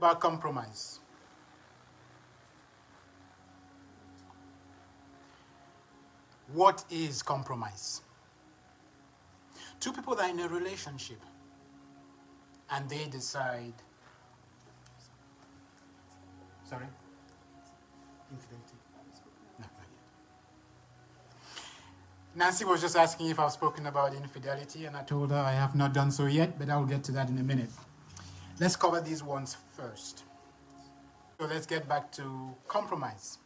About compromise. What is compromise? Two people that are in a relationship and they decide, sorry? Infidelity? No, not yet. Nancy was just asking if I've spoken about infidelity, and I told her I have not done so yet, but I'll get to that in a minute. Let's cover these ones first. So let's get back to compromise.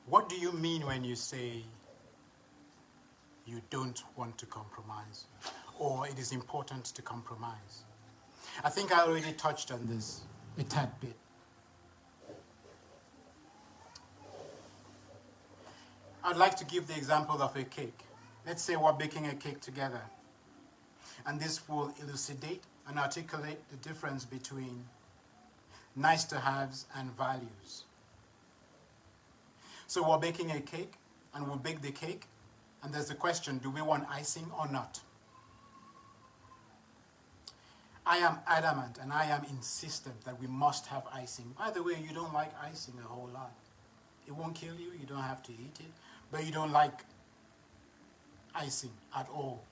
What do you mean when you say you don't want to compromise, or it is important to compromise? I think I already touched on this a tad bit. I'd like to give the example of a cake. Let's say we're baking a cake together, and this will elucidate and articulate the difference between nice to haves and values. So we're baking a cake, and we'll bake the cake, and there's the question, do we want icing or not? I am adamant and I am insistent that we must have icing. By the way, you don't like icing a whole lot. It won't kill you, you don't have to eat it, but you don't like icing at all.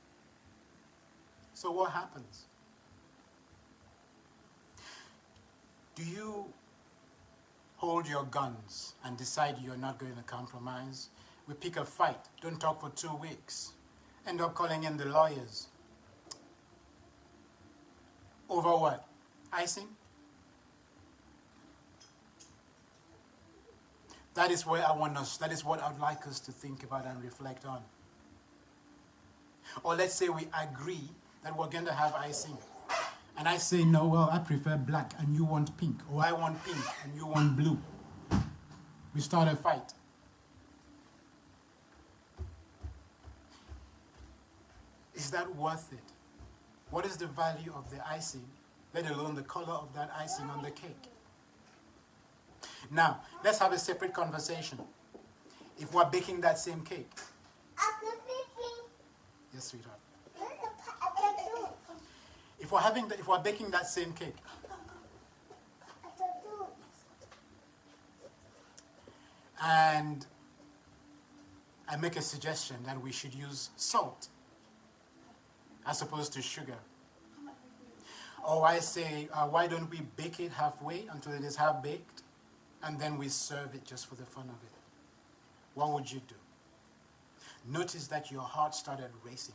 So what happens? Do you hold your guns and decide you're not going to compromise? We pick a fight, don't talk for 2 weeks, end up calling in the lawyers. Over what? Icing? That is where that is what I'd like us to think about and reflect on. Or let's say we agree that we're going to have icing. And I say, no, well, I prefer black and you want pink. Or I want pink and you want blue. We start a fight. Is that worth it? What is the value of the icing, let alone the color of that icing on the cake? Now, let's have a separate conversation. If we're baking that same cake. Yes, sweetheart. If we're baking that same cake. And I make a suggestion that we should use salt as opposed to sugar. Or I say, why don't we bake it halfway until it is half baked, and then we serve it just for the fun of it? What would you do? Notice that your heart started racing,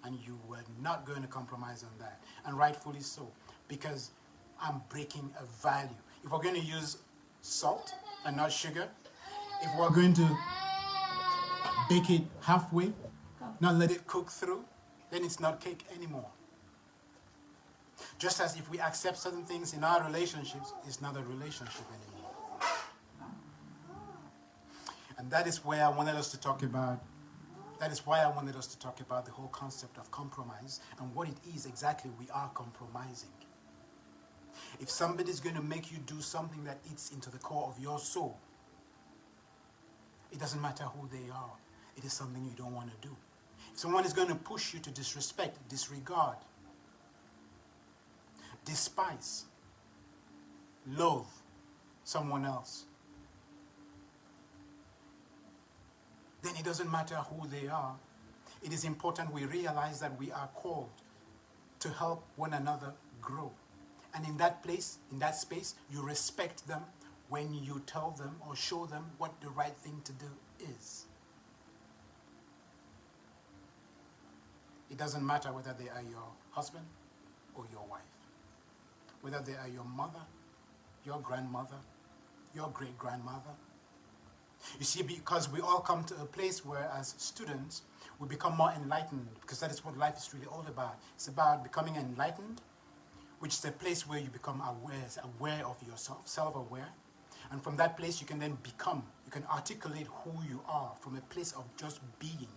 and you were not going to compromise on that, and rightfully so, because I'm breaking a value. If we're going to use salt and not sugar, if we're going to bake it halfway, not let it cook through, then it's not cake anymore. Just as if we accept certain things in our relationships, it's not a relationship anymore. And that is where I wanted us to talk about, that is why I wanted us to talk about the whole concept of compromise and what it is exactly we are compromising. If somebody's going to make you do something that eats into the core of your soul, it doesn't matter who they are, it is something you don't want to do. If someone is going to push you to disrespect, disregard, despise, loathe someone else, then it doesn't matter who they are. It is important we realize that we are called to help one another grow. And in that place, in that space, you respect them when you tell them or show them what the right thing to do is. It doesn't matter whether they are your husband or your wife, whether they are your mother, your grandmother, your great-grandmother. You see, because we all come to a place where as students, we become more enlightened, because that is what life is really all about. It's about becoming enlightened, which is a place where you become aware of yourself, self-aware. And from that place, you can then become, you can articulate who you are from a place of just being.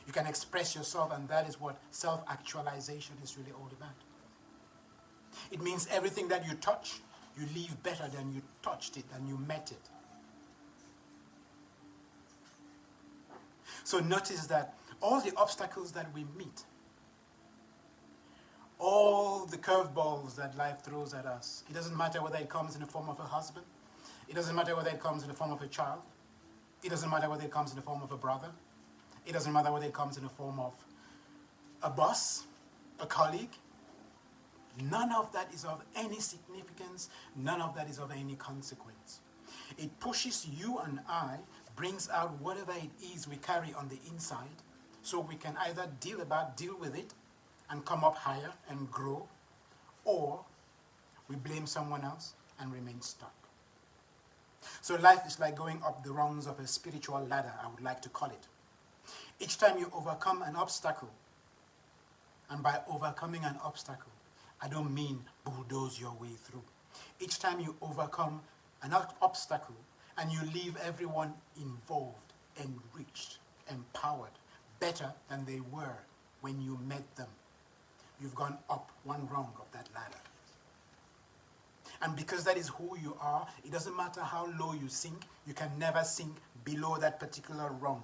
You can express yourself, and that is what self-actualization is really all about. It means everything that you touch, you leave better than you touched it, than you met it. So notice that all the obstacles that we meet, all the curveballs that life throws at us, it doesn't matter whether it comes in the form of a husband, it doesn't matter whether it comes in the form of a child, it doesn't matter whether it comes in the form of a brother, it doesn't matter whether it comes in the form of a boss, a colleague, none of that is of any significance, none of that is of any consequence. It pushes you and I, brings out whatever it is we carry on the inside, so we can either deal with it and come up higher and grow, or we blame someone else and remain stuck. So life is like going up the rungs of a spiritual ladder, I would like to call it. Each time you overcome an obstacle, and by overcoming an obstacle, I don't mean bulldoze your way through. Each time you overcome an obstacle and you leave everyone involved, enriched, empowered, better than they were when you met them, you've gone up one rung of that ladder. And because that is who you are, it doesn't matter how low you sink, you can never sink below that particular rung.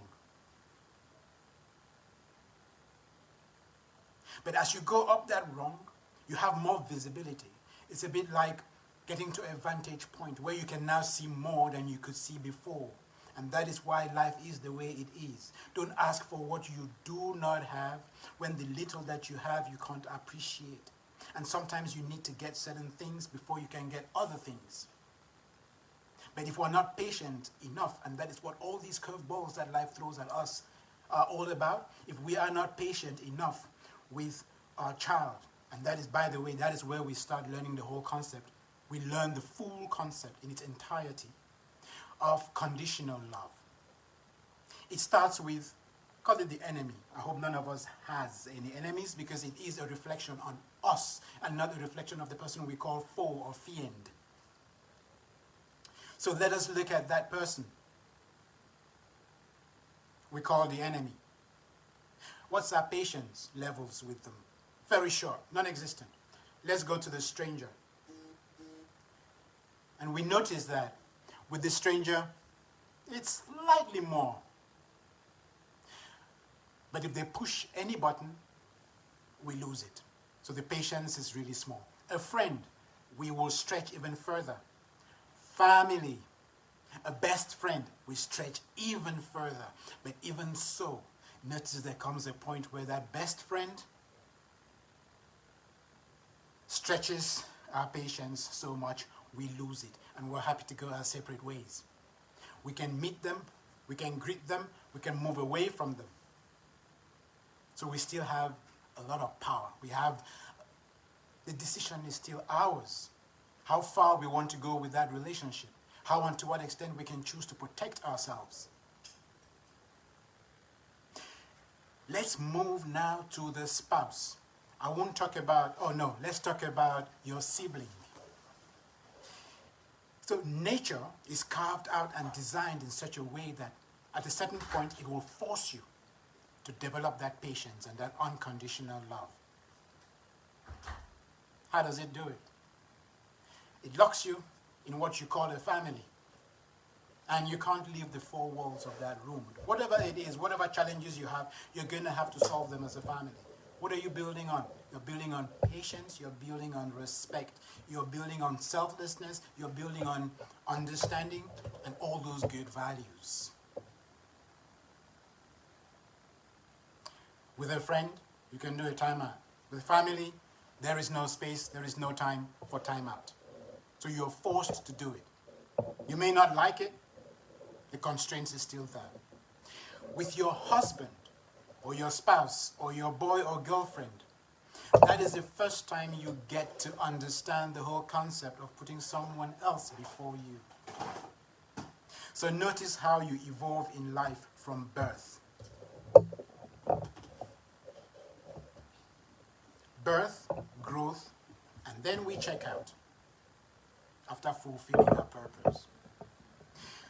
But as you go up that rung, you have more visibility. It's a bit like getting to a vantage point where you can now see more than you could see before. And that is why life is the way it is. Don't ask for what you do not have, when the little that you have you can't appreciate. And sometimes you need to get certain things before you can get other things. But if we're not patient enough, and that is what all these curveballs that life throws at us are all about, if we are not patient enough with our child, and that is, by the way, that is where we start learning the whole concept. We learn the full concept in its entirety of conditional love. It starts with, call it the enemy. I hope none of us has any enemies, because it is a reflection on us and not a reflection of the person we call foe or fiend. So let us look at that person we call the enemy. What's our patience levels with them? Very short, non-existent. Let's go to the stranger. And we notice that with the stranger, it's slightly more. But if they push any button, we lose it. So the patience is really small. A friend, we will stretch even further. Family, a best friend, we stretch even further. But even so, notice there comes a point where that best friend stretches our patience so much, we lose it. And we're happy to go our separate ways. We can meet them, we can greet them, we can move away from them. So we still have a lot of power. We have, the decision is still ours. How far we want to go with that relationship. How and to what extent we can choose to protect ourselves. Let's move now to the spouse. I won't talk about, let's talk about your sibling. So nature is carved out and designed in such a way that at a certain point it will force you to develop that patience and that unconditional love. How does it do it? It locks you in what you call a family. And you can't leave the four walls of that room. Whatever it is, whatever challenges you have, you're going to have to solve them as a family. What are you building on? You're building on patience, you're building on respect, you're building on selflessness, you're building on understanding, and all those good values. With a friend, you can do a timeout. With family, there is no space, there is no time for timeout. So you're forced to do it. You may not like it, the constraints is still there. With your husband, or your spouse, or your boy or girlfriend, that is the first time you get to understand the whole concept of putting someone else before you. So notice how you evolve in life from birth. Birth, growth, and then we check out after fulfilling our purpose.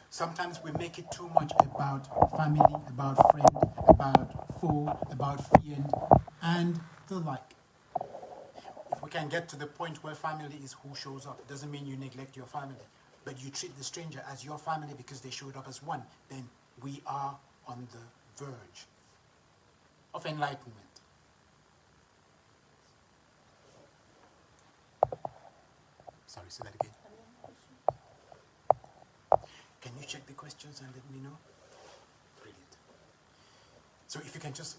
Sometimes we make it too much about family, about friend, about foe, about fiend, and the like. If we can get to the point where family is who shows up, it doesn't mean you neglect your family, but you treat the stranger as your family because they showed up as one, then we are on the verge of enlightenment. Sorry, say that again. Can you check the questions and let me know? Brilliant. So if you can just,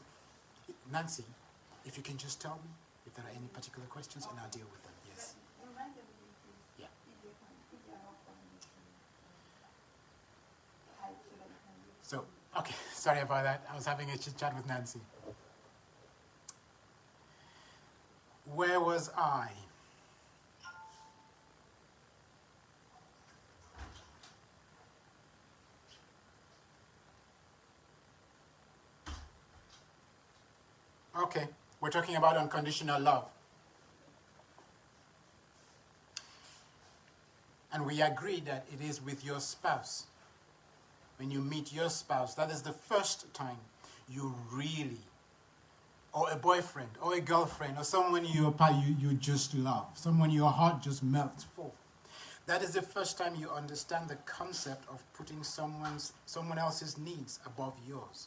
Nancy, if you can just tell me if there are any particular questions and I'll deal with them. Yes. Yeah. So, okay, sorry about that. I was having a chit chat with Nancy. Where was I? Okay, we're talking about unconditional love. And we agree that it is with your spouse. When you meet your spouse, that is the first time you really, or a boyfriend, or a girlfriend, or someone you just love, someone your heart just melts for. That is the first time you understand the concept of putting someone else's needs above yours.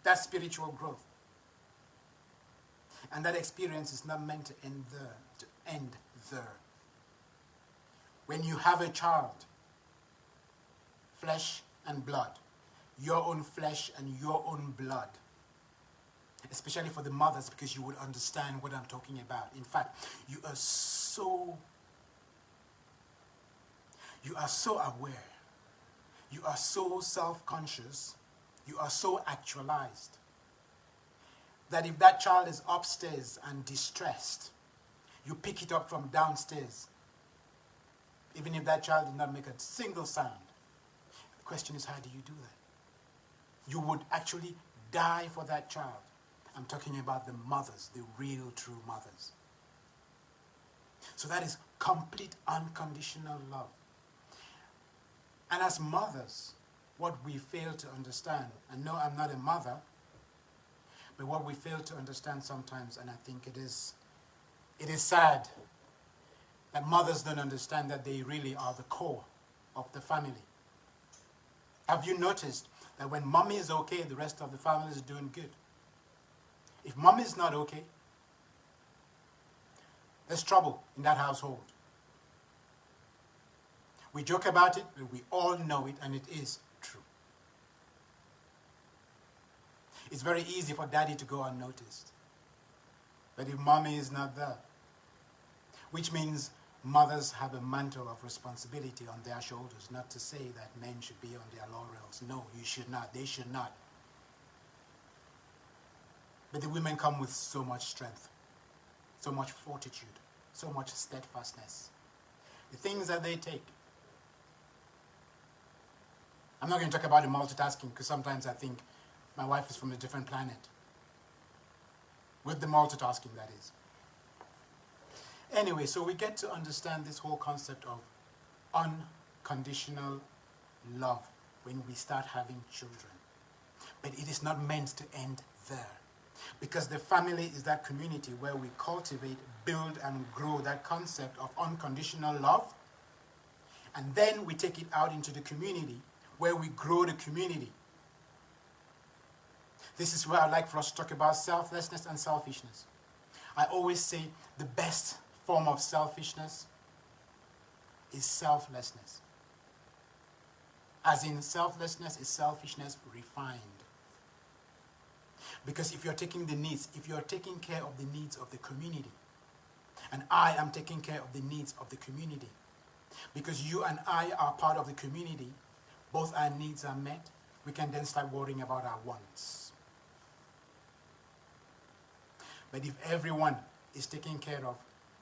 That's spiritual growth. And that experience is not meant to end there. When you have a child, flesh and blood, your own flesh and your own blood, especially for the mothers, because you would understand what I'm talking about. In fact, you are so aware, you are so self-conscious, you are so actualized, that if that child is upstairs and distressed, you pick it up from downstairs, even if that child did not make a single sound. The question is, how do you do that? You would actually die for that child. I'm talking about the mothers, the real, true mothers. So that is complete unconditional love. And as mothers, what we fail to understand, and no, I'm not a mother, but what we fail to understand sometimes, and I think it is sad that mothers don't understand that they really are the core of the family. Have you noticed that when mommy is okay, the rest of the family is doing good? If mommy is not okay, there's trouble in that household. We joke about it, but we all know it, and it is true. It's very easy for daddy to go unnoticed. But if mommy is not there, which means mothers have a mantle of responsibility on their shoulders, not to say that men should be on their laurels. No, you should not. They should not. But the women come with so much strength, so much fortitude, so much steadfastness. The things that they take. I'm not going to talk about the multitasking, because sometimes I think my wife is from a different planet. With the multitasking, that is. Anyway, so we get to understand this whole concept of unconditional love when we start having children. But it is not meant to end there. Because the family is that community where we cultivate, build, and grow that concept of unconditional love. And then we take it out into the community where we grow the community. This is where I'd like for us to talk about selflessness and selfishness. I always say the best form of selfishness is selflessness. As in, selflessness is selfishness refined. Because if you're taking care of the needs of the community, and I am taking care of the needs of the community, because you and I are part of the community, both our needs are met, we can then start worrying about our wants. But if everyone is taking care of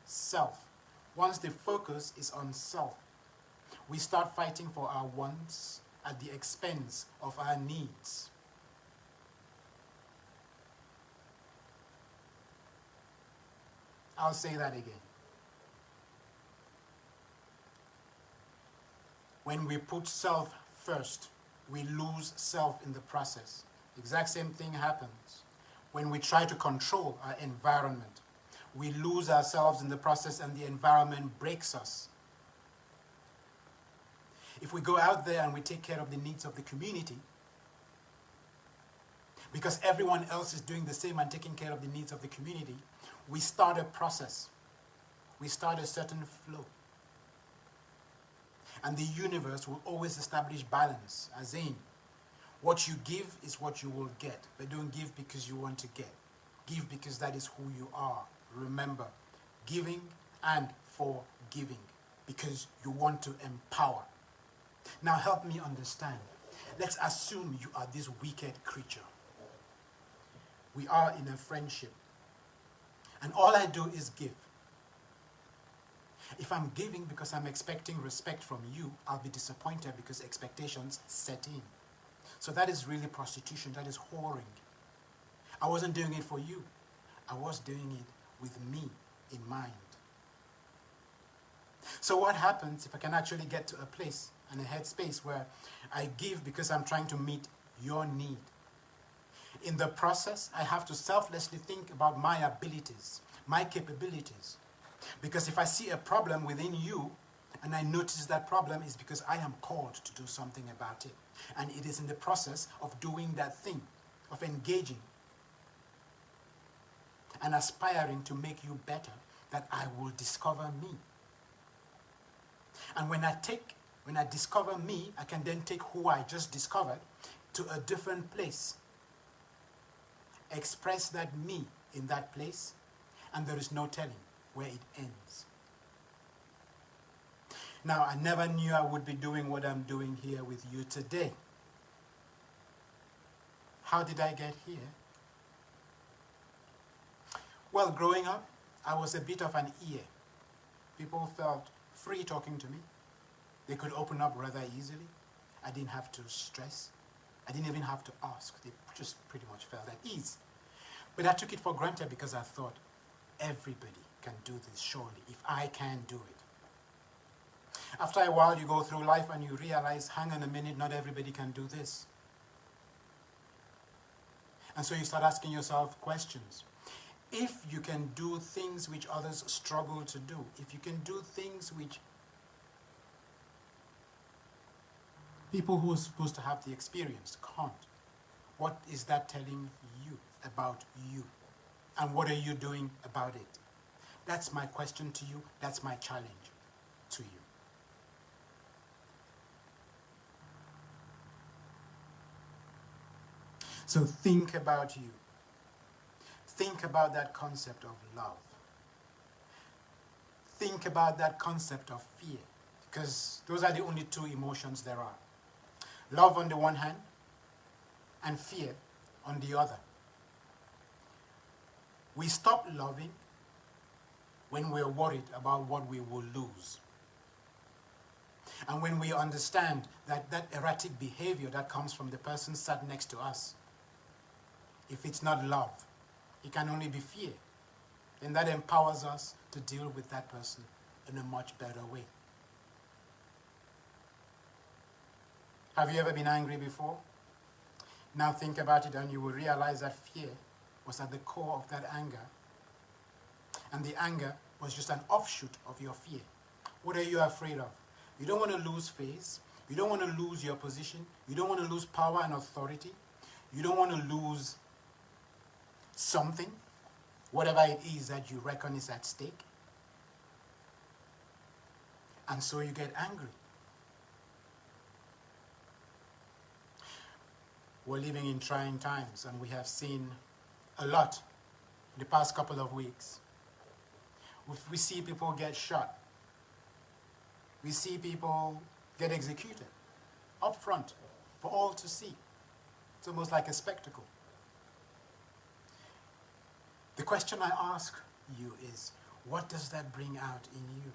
self, once the focus is on self, we start fighting for our wants at the expense of our needs. I'll say that again. When we put self first, we lose self in the process. The exact same thing happens when we try to control our environment. We lose ourselves in the process and the environment breaks us. If we go out there and we take care of the needs of the community, because everyone else is doing the same and taking care of the needs of the community, we start a process. We start a certain flow. And the universe will always establish balance, as in, what you give is what you will get. But don't give because you want to get. Give because that is who you are. Remember, giving and for giving, because you want to empower. Now help me understand. Let's assume you are this wicked creature. We are in a friendship. And all I do is give. If I'm giving because I'm expecting respect from you, I'll be disappointed because expectations set in. So that is really prostitution. That is whoring. I wasn't doing it for you. I was doing it with me in mind. So what happens if I can actually get to a place and a headspace where I give because I'm trying to meet your need? In the process, I have to selflessly think about my abilities, my capabilities. Because if I see a problem within you, and I notice that problem, is because I am called to do something about it. And it is in the process of doing that thing, of engaging and aspiring to make you better, that I will discover me. And when I discover me, I can then take who I just discovered to a different place. Express that me in that place, and there is no telling where it ends. Now, I never knew I would be doing what I'm doing here with you today. How did I get here? Well, growing up, I was a bit of an ear. People felt free talking to me. They could open up rather easily. I didn't have to stress. I didn't even have to ask. They just pretty much felt at ease. But I took it for granted because I thought, everybody can do this surely, if I can do it. After a while, you go through life and you realize, hang on a minute, not everybody can do this. And so you start asking yourself questions. If you can do things which others struggle to do, if you can do things which people who are supposed to have the experience can't, what is that telling you about you? And what are you doing about it? That's my question to you. That's my challenge to you. So think about you. Think about that concept of love. Think about that concept of fear, because those are the only two emotions there are. Love on the one hand, and fear on the other. We stop loving when we're worried about what we will lose. And when we understand that that erratic behavior that comes from the person sat next to us, if it's not love, it can only be fear. Then that empowers us to deal with that person in a much better way. Have you ever been angry before? Now think about it and you will realize that fear was at the core of that anger. And the anger was just an offshoot of your fear. What are you afraid of? You don't want to lose face. You don't want to lose your position. You don't want to lose power and authority. You don't want to lose something, whatever it is that you reckon is at stake. And so you get angry. We're living in trying times, and we have seen a lot in the past couple of weeks. We see people get shot. We see people get executed up front for all to see. It's almost like a spectacle. The question I ask you is, what does that bring out in you?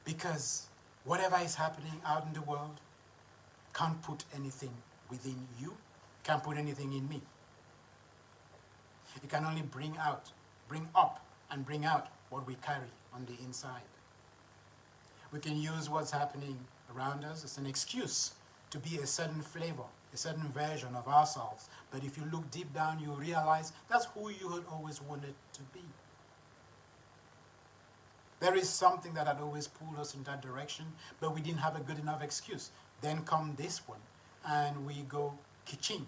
Because whatever is happening out in the world can't put anything within you, can't put anything in me. It can only bring up and bring out what we carry on the inside. We can use what's happening around us as an excuse to be a certain flavor, a certain version of ourselves. But if you look deep down, you realize that's who you had always wanted to be. There is something that had always pulled us in that direction, but we didn't have a good enough excuse. Then come this one, and we go Kiching.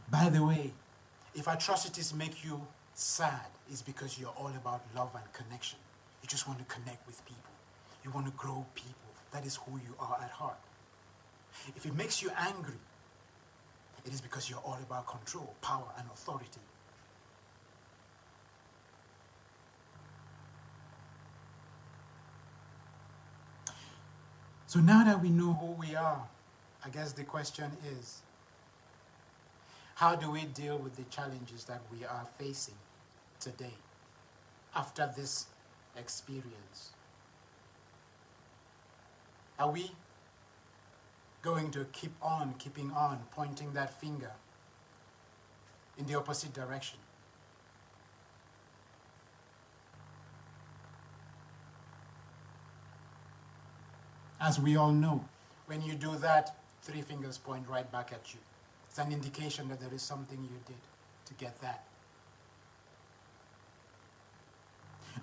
By the way, if atrocities make you sad, it's because you're all about love and connection. You just want to connect with people. You want to grow people. That is who you are at heart. If it makes you angry, it is because you're all about control, power, and authority. So now that we know who we are, I guess the question is, how do we deal with the challenges that we are facing today after this experience? Are we going to keep on keeping on, pointing that finger in the opposite direction? As we all know, when you do that, 3 fingers point right back at you. It's an indication that there is something you did to get that.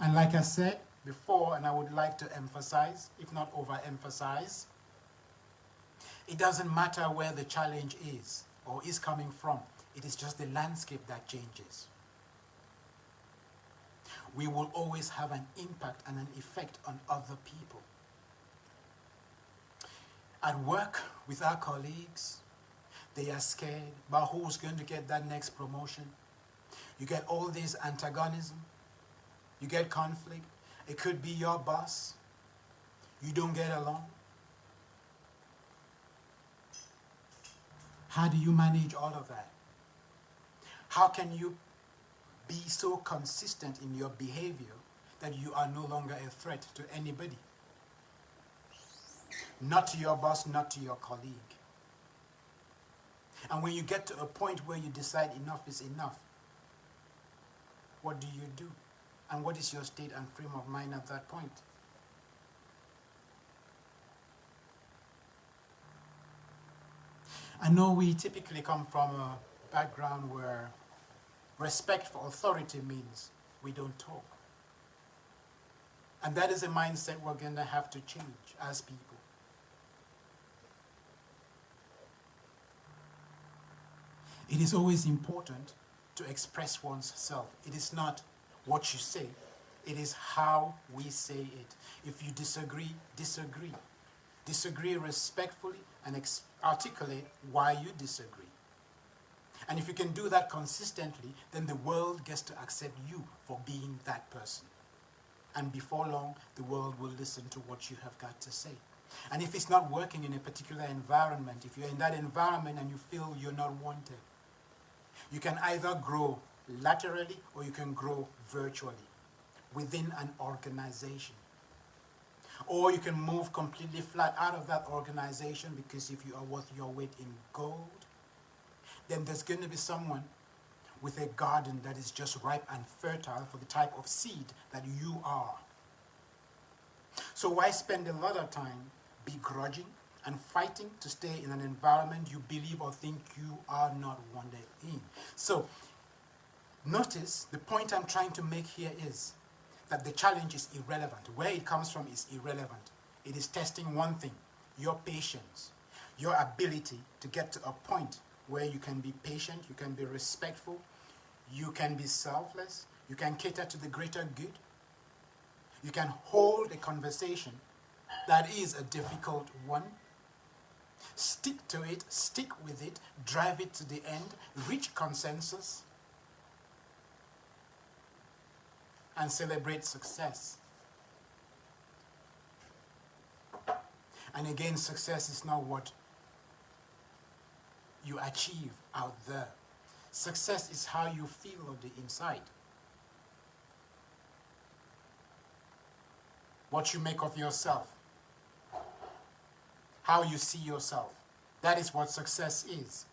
And like I said before, and I would like to emphasize, if not overemphasize, it doesn't matter where the challenge is or is coming from. It is just the landscape that changes. We will always have an impact and an effect on other people. At work with our colleagues, they are scared about who's going to get that next promotion. You get all this antagonism. You get conflict. It could be your boss. You don't get along. How do you manage all of that? How can you be so consistent in your behavior that you are no longer a threat to anybody? Not to your boss, not to your colleague. And when you get to a point where you decide enough is enough, what do you do? And what is your state and frame of mind at that point? I know we typically come from a background where respect for authority means we don't talk. And that is a mindset we're going to have to change as people. It is always important to express one's self. It is not what you say, it is how we say it. If you disagree, disagree. Disagree respectfully and articulate why you disagree. And if you can do that consistently, then the world gets to accept you for being that person. And before long, the world will listen to what you have got to say. And if it's not working in a particular environment, if you're in that environment and you feel you're not wanted, you can either grow laterally or you can grow virtually within an organization. Or you can move completely flat out of that organization, because if you are worth your weight in gold, then there's going to be someone with a garden that is just ripe and fertile for the type of seed that you are. So why spend a lot of time begrudging and fighting to stay in an environment you believe or think you are not wanted in? So notice the point I'm trying to make here is that the challenge is irrelevant. Where it comes from is irrelevant. It is testing one thing: your patience, your ability to get to a point where you can be patient, you can be respectful, you can be selfless, you can cater to the greater good, you can hold a conversation that is a difficult one, stick to it, stick with it, drive it to the end, reach consensus, and celebrate success. And again, success is not what you achieve out there. Success is how you feel on the inside. What you make of yourself. How you see yourself. That is what success is.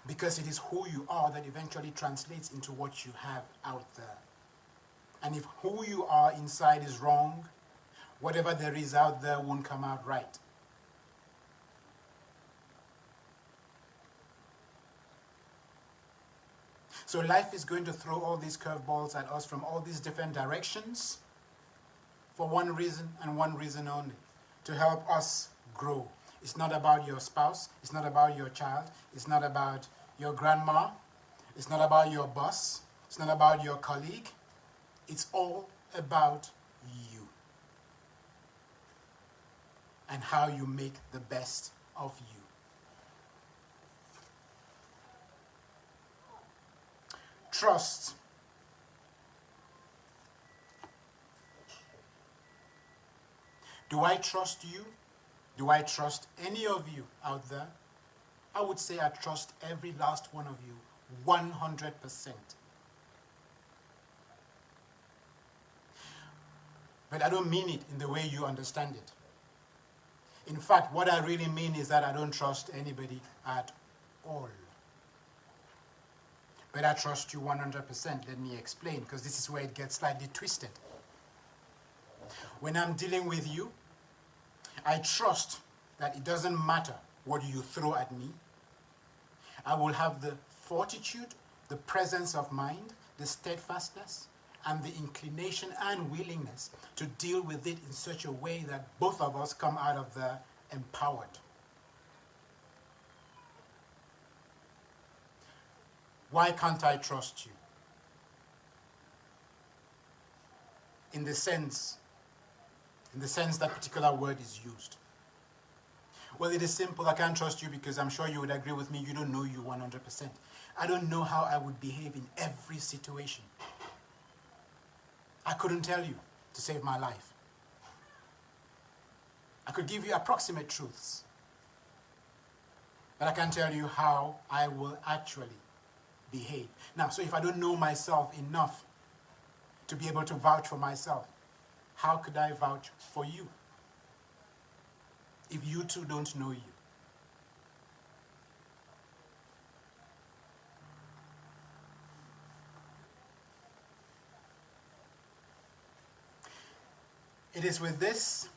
Because it is who you are that eventually translates into what you have out there. And if who you are inside is wrong, whatever there is out there won't come out right. So life is going to throw all these curveballs at us from all these different directions for one reason and one reason only, to help us grow. It's not about your spouse, it's not about your child, it's not about your grandma, it's not about your boss, it's not about your colleague, it's all about you and how you make the best of you. Trust. Do I trust you? Do I trust any of you out there? I would say I trust every last one of you 100%. But I don't mean it in the way you understand it. In fact, what I really mean is that I don't trust anybody at all. But I trust you 100%. Let me explain, because this is where it gets slightly twisted. When I'm dealing with you, I trust that it doesn't matter what you throw at me. I will have the fortitude, the presence of mind, the steadfastness, and the inclination and willingness to deal with it in such a way that both of us come out of there empowered. Why can't I trust you? In the sense that particular word is used. Well, it is simple. I can't trust you because I'm sure you would agree with me. You don't know you 100%. I don't know how I would behave in every situation. I couldn't tell you to save my life. I could give you approximate truths, but I can't tell you how I will actually behave. Now, so if I don't know myself enough to be able to vouch for myself, how could I vouch for you if you two don't know you? It is with this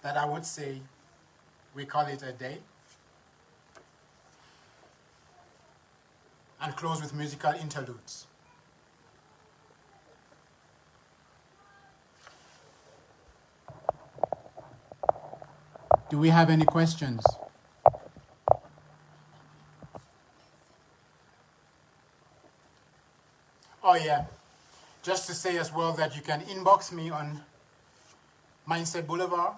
that I would say we call it a day, and close with musical interludes. Do we have any questions? Oh yeah, just to say as well that you can inbox me on Mindset Boulevard.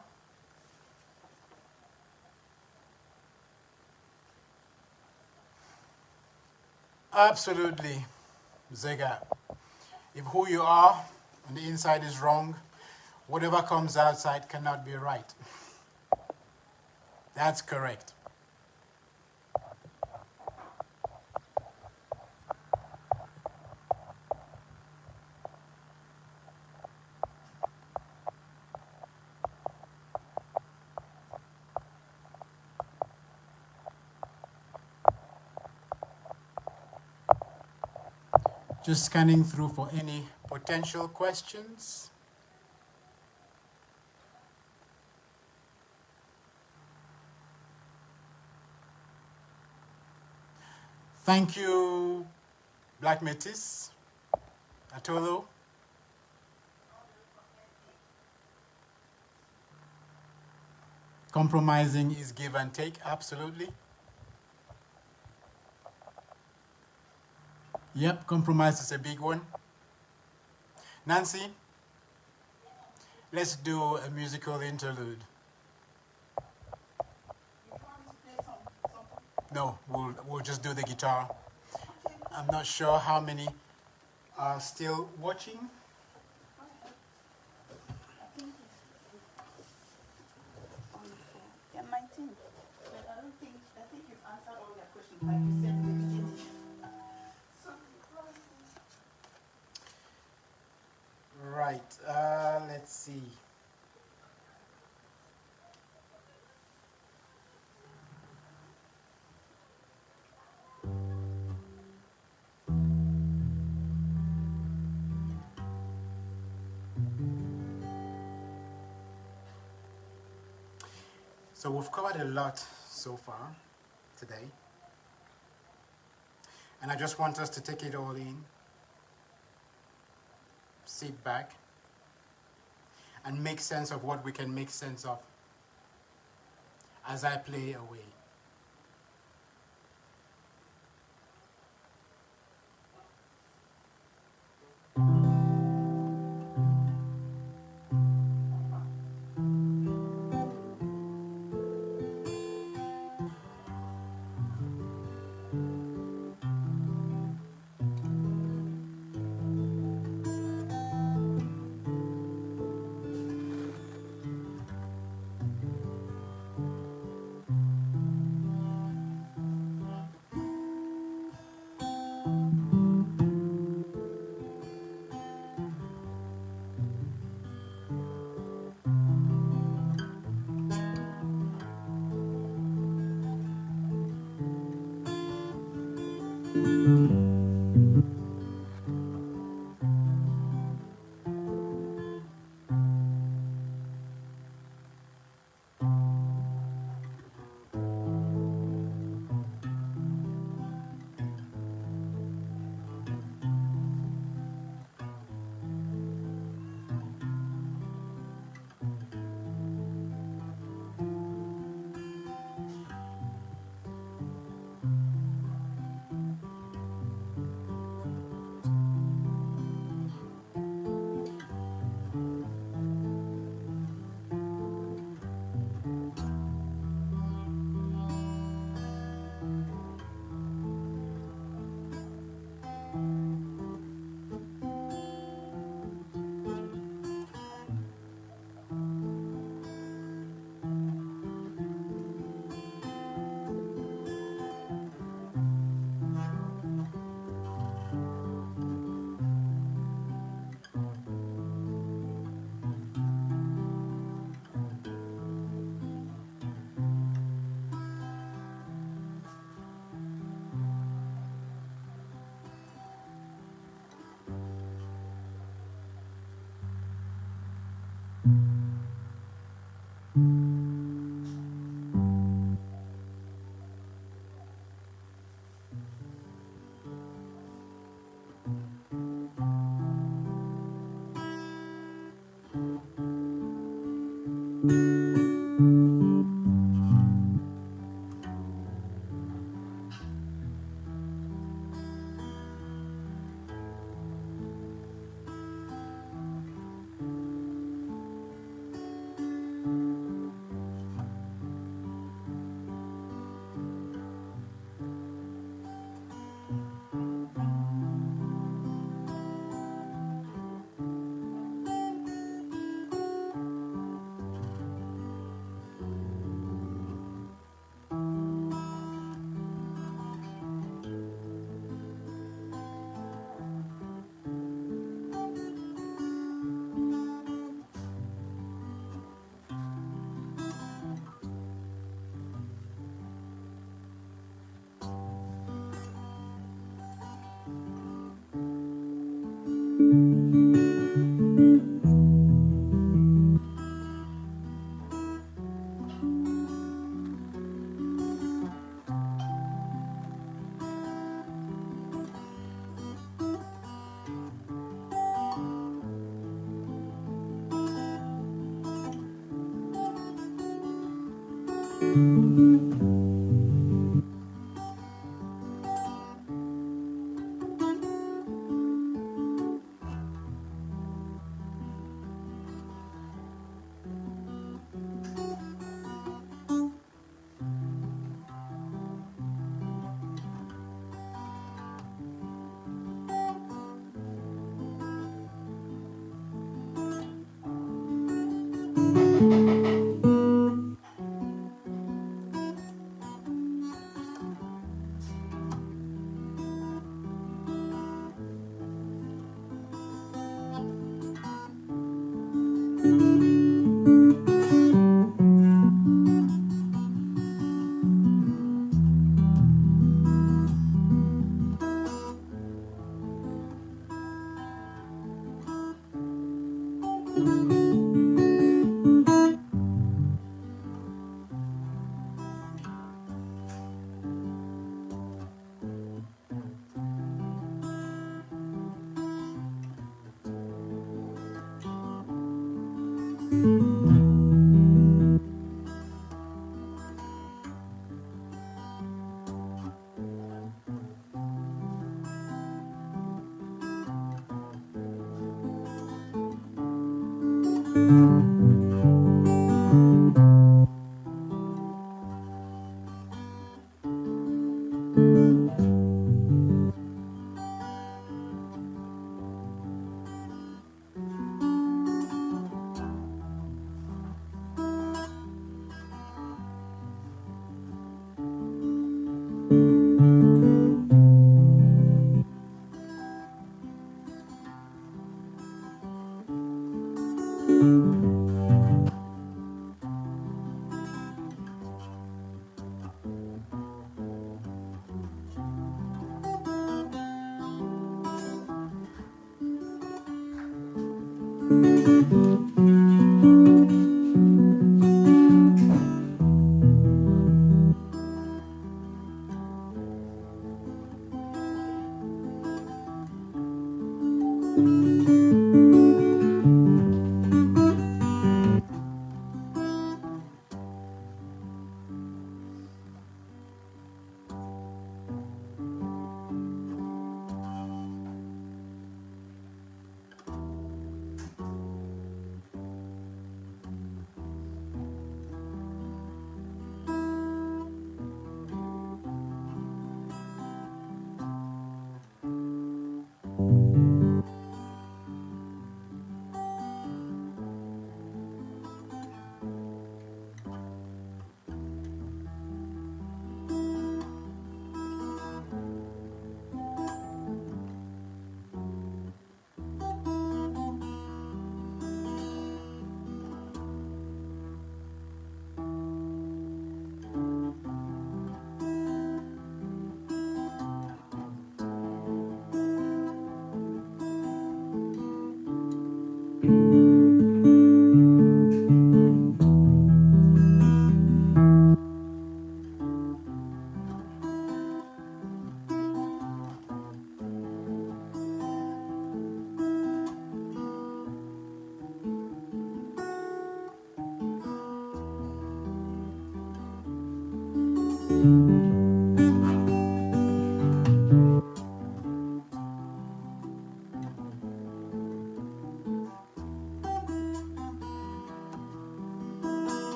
Absolutely, Zega. If who you are on the inside is wrong, whatever comes outside cannot be right. That's correct. Just scanning through for any potential questions. Thank you, Black Metis, Atolo. Compromising is give and take, absolutely. Yep, compromise is a big one. Nancy, let's do a musical interlude. No, we'll just do the guitar. I'm not sure how many are still watching. Yeah, 19. But I think you've answered all their questions like you said in the beginning. Right, let's see. So we've covered a lot so far today. And I just want us to take it all in, sit back, and make sense of what we can make sense of as I play away.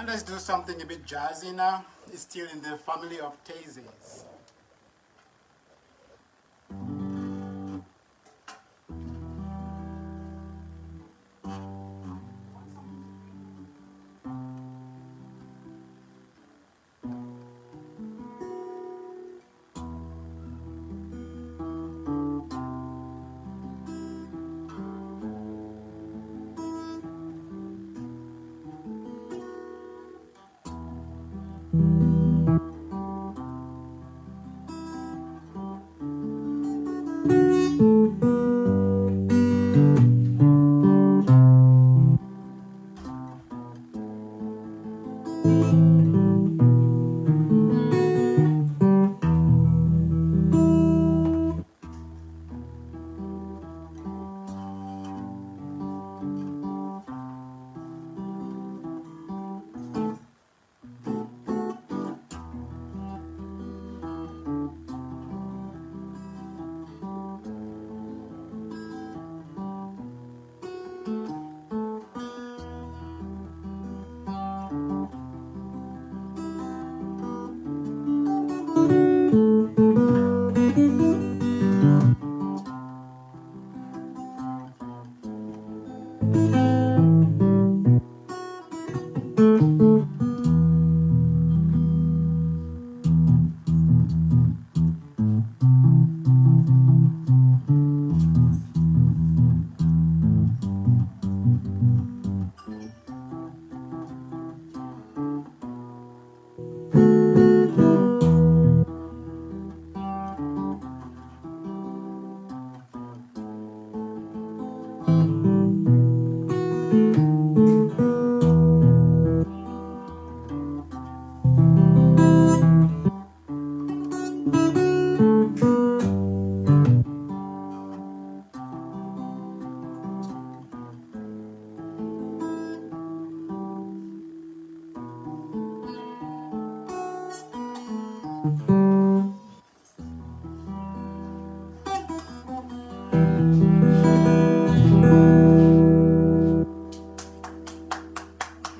And let's do something a bit jazzy now. It's still in the family of daisies.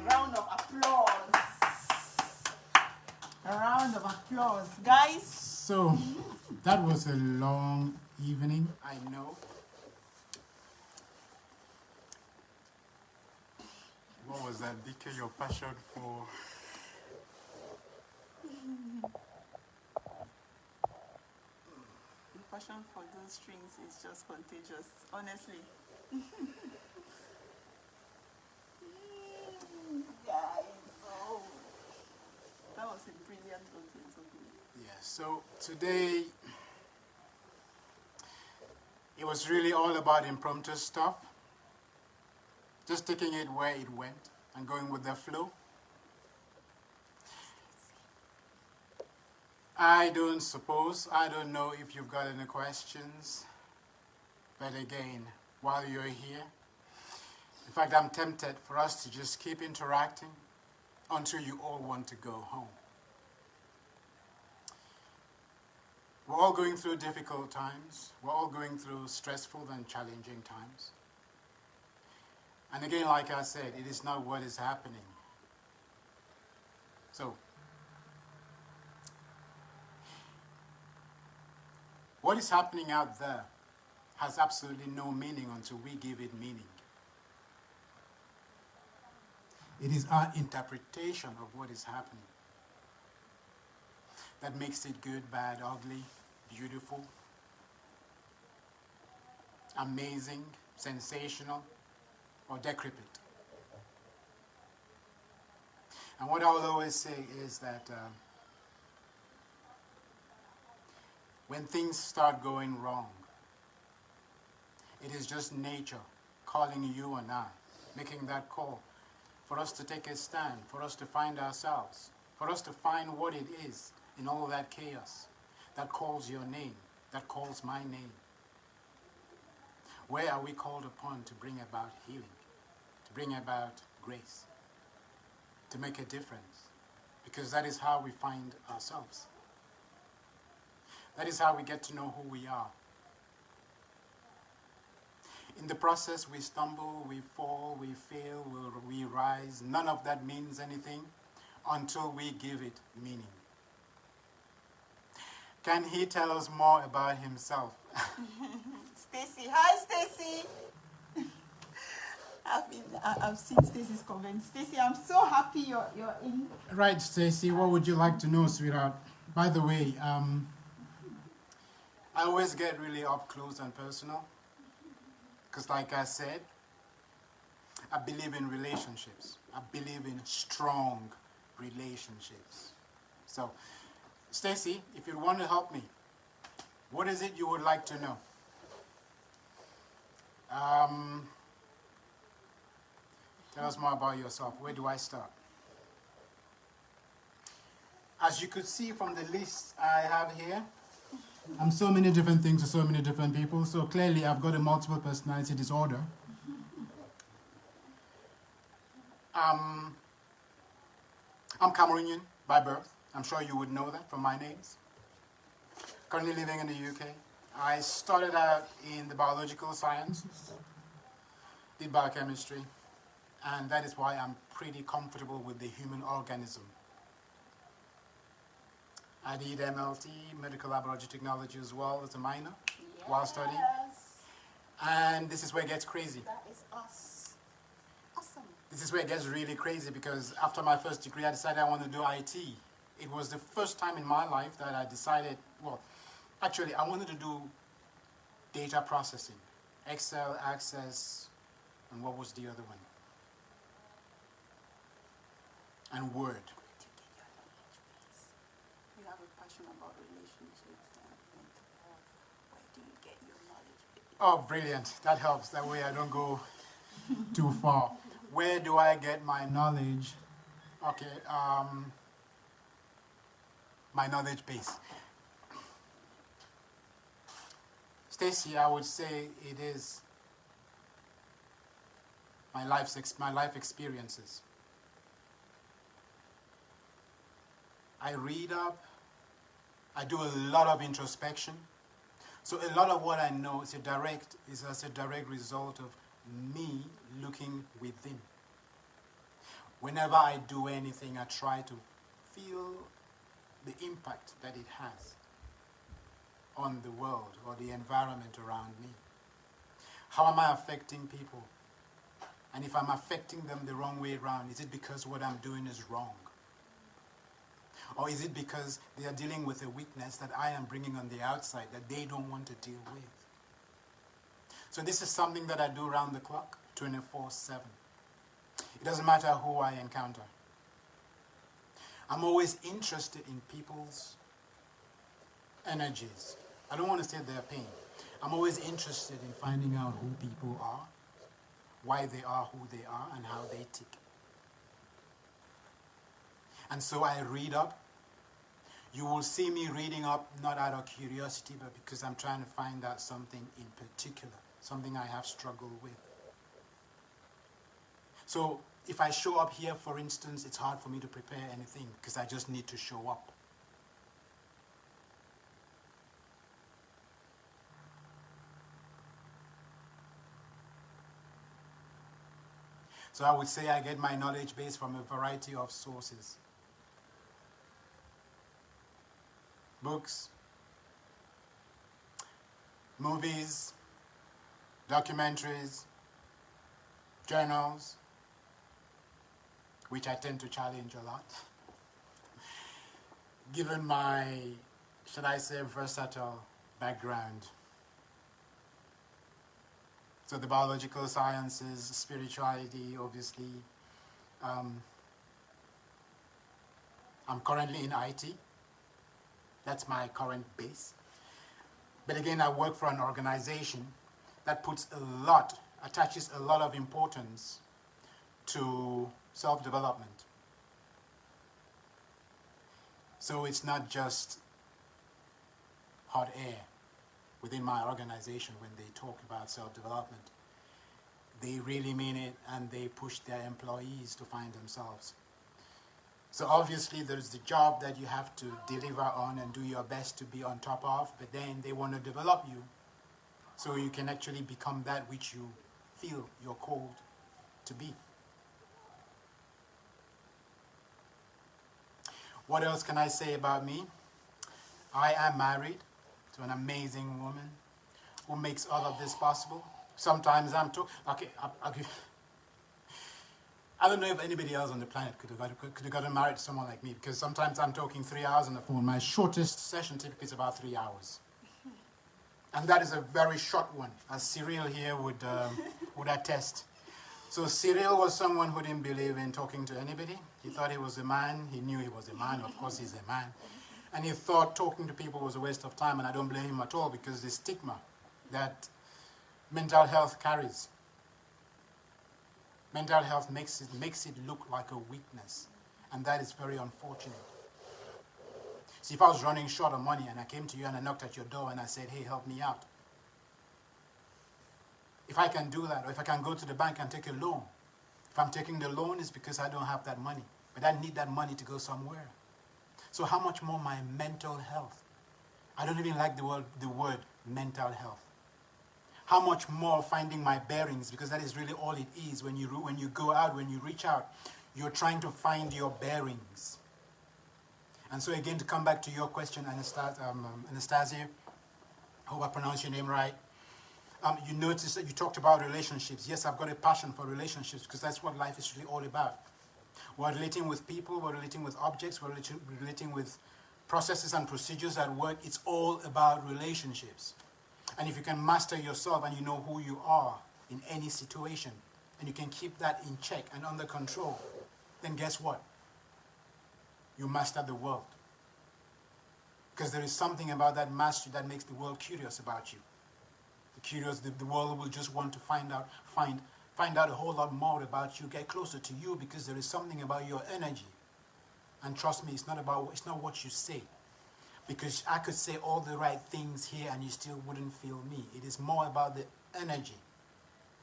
Round of applause. A round of applause, guys. So, that was a long evening, I know. What was that, DK, your passion for? The passion for those strings is just contagious, honestly. Guys, oh, that was a brilliant routine, so good. Yeah, so today, it was really all about impromptu stuff. Just taking it where it went and going with the flow. I don't know if you've got any questions. But again, while you're here, in fact, I'm tempted for us to just keep interacting until you all want to go home. We're all going through difficult times. We're all going through stressful and challenging times. And again, like I said, it is not what is happening. So, what is happening out there has absolutely no meaning until we give it meaning. It is our interpretation of what is happening that makes it good, bad, ugly, beautiful, amazing, sensational, or decrepit. And what I will always say is that when things start going wrong, it is just nature calling you and I, making that call for us to take a stand, for us to find ourselves, for us to find what it is in all that chaos that calls your name, that calls my name. Where are we called upon to bring about healing, to bring about grace, to make a difference? Because that is how we find ourselves. That is how we get to know who we are. In the process, we stumble, we fall, we fail, we rise. None of that means anything until we give it meaning. Can he tell us more about himself? Stacy, hi Stacy. I've seen Stacy's comment. Stacy, I'm so happy you're in. Right, Stacy, what would you like to know, sweetheart? By the way, I always get really up close and personal. Because like I said, I believe in relationships. I believe in strong relationships. So, Stacy, if you want to help me, what is it you would like to know? Tell us more about yourself. Where do I start? As you could see from the list I have here, I'm so many different things to so many different people, so clearly I've got a multiple personality disorder. I'm Cameroonian by birth. I'm sure you would know that from my names. Currently living in the UK. I started out in the biological sciences, did biochemistry, and that is why I'm pretty comfortable with the human organism. I did MLT, medical laboratory technology as well as a minor, while studying. And this is where it gets crazy. That is us. Awesome. This is where it gets really crazy because after my first degree, I decided I wanted to do IT. It was the first time in my life that I decided, well, actually, I wanted to do data processing, Excel, Access, and what was the other one? And Word. You have a passion about relationships and mental health. Where do you get your knowledge? Oh, brilliant. That helps. That way I don't go too far. Where do I get my knowledge? Okay, my knowledge base. Stacy, I would say it is my life experiences. I read up. I do a lot of introspection. So a lot of what I know is as a direct result of me looking within. Whenever I do anything, I try to feel the impact that it has on the world or the environment around me. How am I affecting people? And if I'm affecting them the wrong way around, is it because what I'm doing is wrong? Or is it because they are dealing with a weakness that I am bringing on the outside that they don't want to deal with? So this is something that I do around the clock, 24/7. It doesn't matter who I encounter. I'm always interested in people's energies. I don't want to say their pain. I'm always interested in finding out who people are, why they are who they are, and how they tick. And so I read up. You will see me reading up not out of curiosity, but because I'm trying to find out something in particular, something I have struggled with. So if I show up here, for instance, it's hard for me to prepare anything because I just need to show up. So I would say I get my knowledge base from a variety of sources. Books, movies, documentaries, journals, which I tend to challenge a lot. Given my, should I say, versatile background. So the biological sciences, spirituality, obviously. I'm currently in IT. That's my current base. But again, I work for an organization that attaches a lot of importance to self-development. So it's not just hot air within my organization when they talk about self-development. They really mean it, and they push their employees to find themselves. So obviously there's the job that you have to deliver on and do your best to be on top of, but then they want to develop you so you can actually become that which you feel you're called to be. What else can I say about me? I am married to an amazing woman who makes all of this possible. Sometimes I'm I don't know if anybody else on the planet could have gotten married to someone like me, because sometimes I'm talking 3 hours on the phone. My shortest session typically is about 3 hours. And that is a very short one, as Cyril here would attest. So Cyril was someone who didn't believe in talking to anybody. He thought he was a man. He knew he was a man. Of course, he's a man. And he thought talking to people was a waste of time, and I don't blame him at all, because the stigma that mental health carries. Mental health makes it look like a weakness, and that is very unfortunate. See, if I was running short of money and I came to you and I knocked at your door and I said, hey, help me out. If I can do that, or if I can go to the bank and take a loan, if I'm taking the loan, it's because I don't have that money, but I need that money to go somewhere. So how much more my mental health? I don't even like the word mental health. How much more finding my bearings, because that is really all it is. When you go out, when you reach out, you're trying to find your bearings. And so again, to come back to your question, Anastasia, I hope I pronounced your name right. You noticed that you talked about relationships. Yes, I've got a passion for relationships, because that's what life is really all about. We're relating with people, we're relating with objects, we're relating with processes and procedures at work. It's all about relationships. And if you can master yourself and you know who you are in any situation, and you can keep that in check and under control, then guess what? You master the world. Because there is something about that mastery that makes the world curious about you. The world will just want to find out a whole lot more about you, get closer to you, because there is something about your energy. And trust me, it's not what you say. Because I could say all the right things here and you still wouldn't feel me. It is more about the energy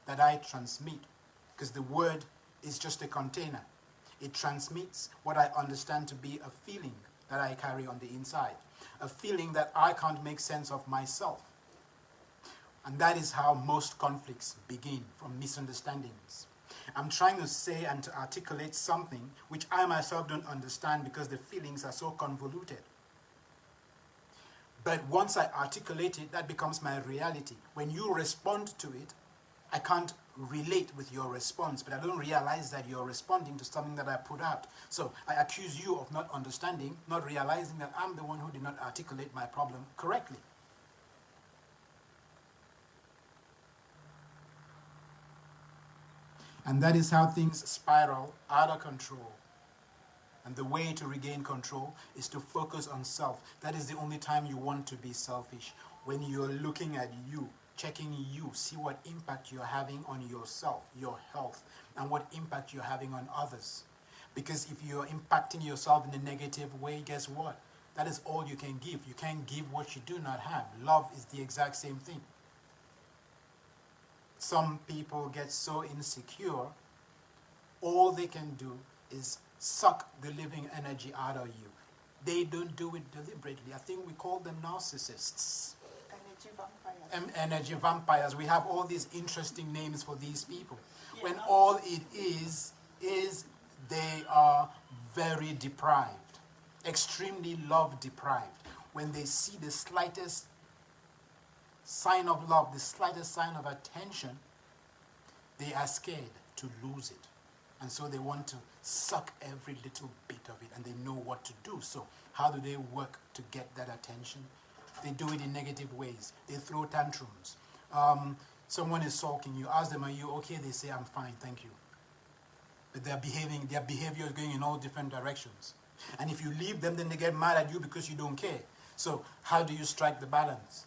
that I transmit. Because the word is just a container. It transmits what I understand to be a feeling that I carry on the inside. A feeling that I can't make sense of myself. And that is how most conflicts begin, from misunderstandings. I'm trying to say and to articulate something which I myself don't understand because the feelings are so convoluted. But once I articulate it, that becomes my reality. When you respond to it, I can't relate with your response, but I don't realize that you're responding to something that I put out. So I accuse you of not understanding, not realizing that I'm the one who did not articulate my problem correctly. And that is how things spiral out of control. And the way to regain control is to focus on self. That is the only time you want to be selfish. When you're looking at you, checking you, see what impact you're having on yourself, your health, and what impact you're having on others. Because if you're impacting yourself in a negative way, guess what? That is all you can give. You can't give what you do not have. Love is the exact same thing. Some people get so insecure, all they can do is suck the living energy out of you. They don't do it deliberately. I think we call them narcissists. Energy vampires. Energy vampires. We have all these interesting names for these people. Yeah, when all it is they are very deprived, extremely love deprived. When they see the slightest sign of love, the slightest sign of attention, they are scared to lose it. And so they want to suck every little bit of it, and they know what to do. So how do they work to get that attention? They do it in negative ways. They throw tantrums. Someone is sulking. You ask them, are you okay? They say, I'm fine, thank you. But their behavior is going in all different directions. And if you leave them, then they get mad at you because you don't care. So how do you strike the balance?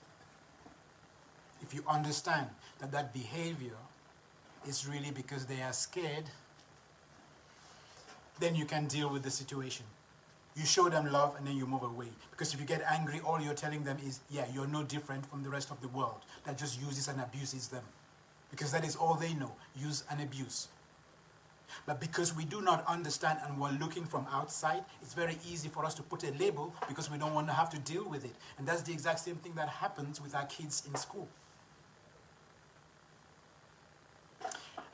If you understand that that behavior is really because they are scared, then you can deal with the situation. You show them love and then you move away. Because if you get angry, all you're telling them is, yeah, you're no different from the rest of the world that just uses and abuses them. Because that is all they know, use and abuse. But because we do not understand and we're looking from outside, it's very easy for us to put a label because we don't want to have to deal with it. And that's the exact same thing that happens with our kids in school.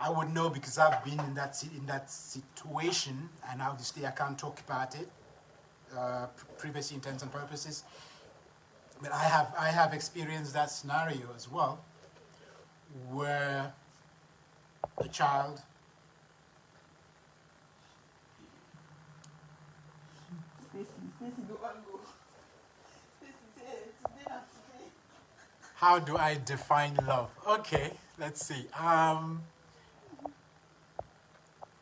I would know because I've been in that situation, and obviously I can't talk about it, privacy intents and purposes. But I have experienced that scenario as well, where a child How do I define love? Okay, let's see.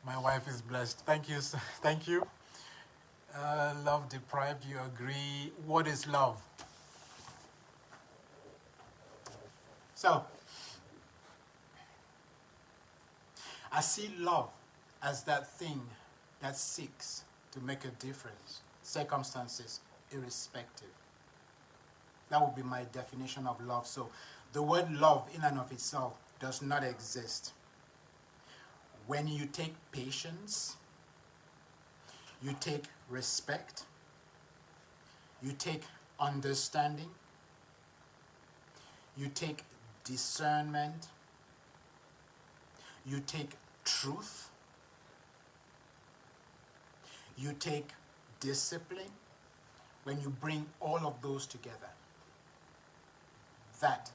My wife is blessed. Thank you. Thank you. Love deprived, you agree. What is love? So, I see love as that thing that seeks to make a difference, circumstances irrespective. That would be my definition of love. So, the word love in and of itself does not exist. When you take patience, you take respect, you take understanding, you take discernment, you take truth, you take discipline, when you bring all of those together, that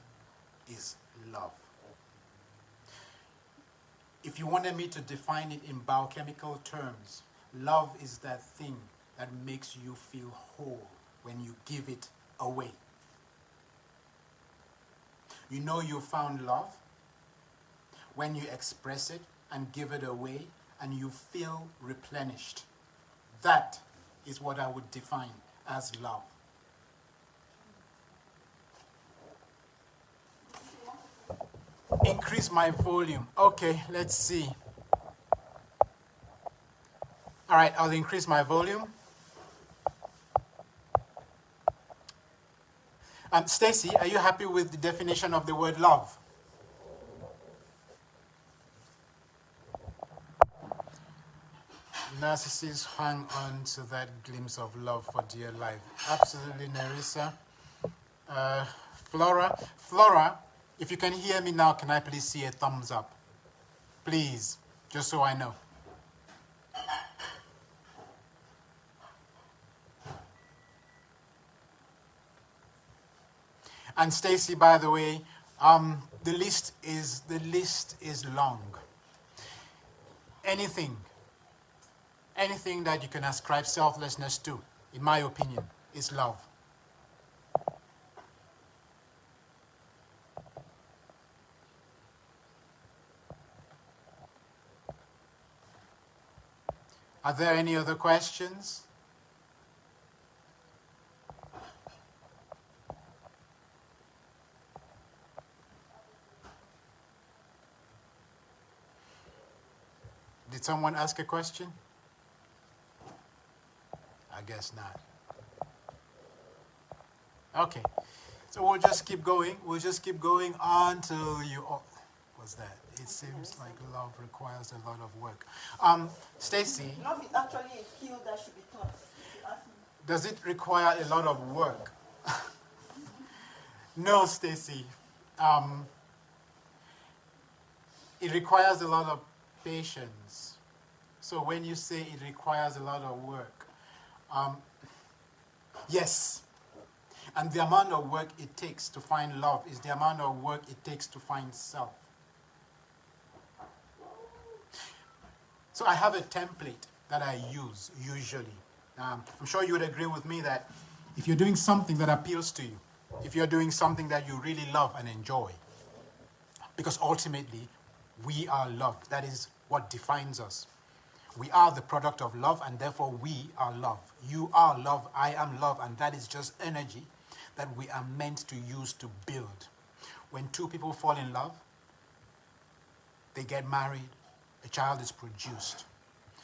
is love. If you wanted me to define it in biochemical terms, love is that thing that makes you feel whole when you give it away. You know you found love when you express it and give it away and you feel replenished. That is what I would define as love. increase my volume. Okay, let's see. All right, I'll increase my volume. Stacy, are you happy with the definition of the word love? Narcissists hang on to that glimpse of love for dear life. Absolutely, Nerissa. Flora, if you can hear me now, can I please see a thumbs up? Please, just so I know. And Stacy, by the way, the list is long. Anything that you can ascribe selflessness to, in my opinion, is love. Are there any other questions? Did someone ask a question? I guess not. Okay, so we'll just keep going. We'll just keep going until you... Oh, what's that? It seems like love requires a lot of work. Stacy... Love is actually a skill that should be taught, if you ask me. Does it require a lot of work? No, Stacy. It requires a lot of patience. So when you say it requires a lot of work, yes. And the amount of work it takes to find love is the amount of work it takes to find self. So I have a template that I use usually. I'm sure you would agree with me that if you're doing something that appeals to you, if you're doing something that you really love and enjoy, because ultimately we are love. That is what defines us. We are the product of love, and therefore we are love. You are love, I am love, and that is just energy that we are meant to use to build. When two people fall in love, they get married, a child is produced.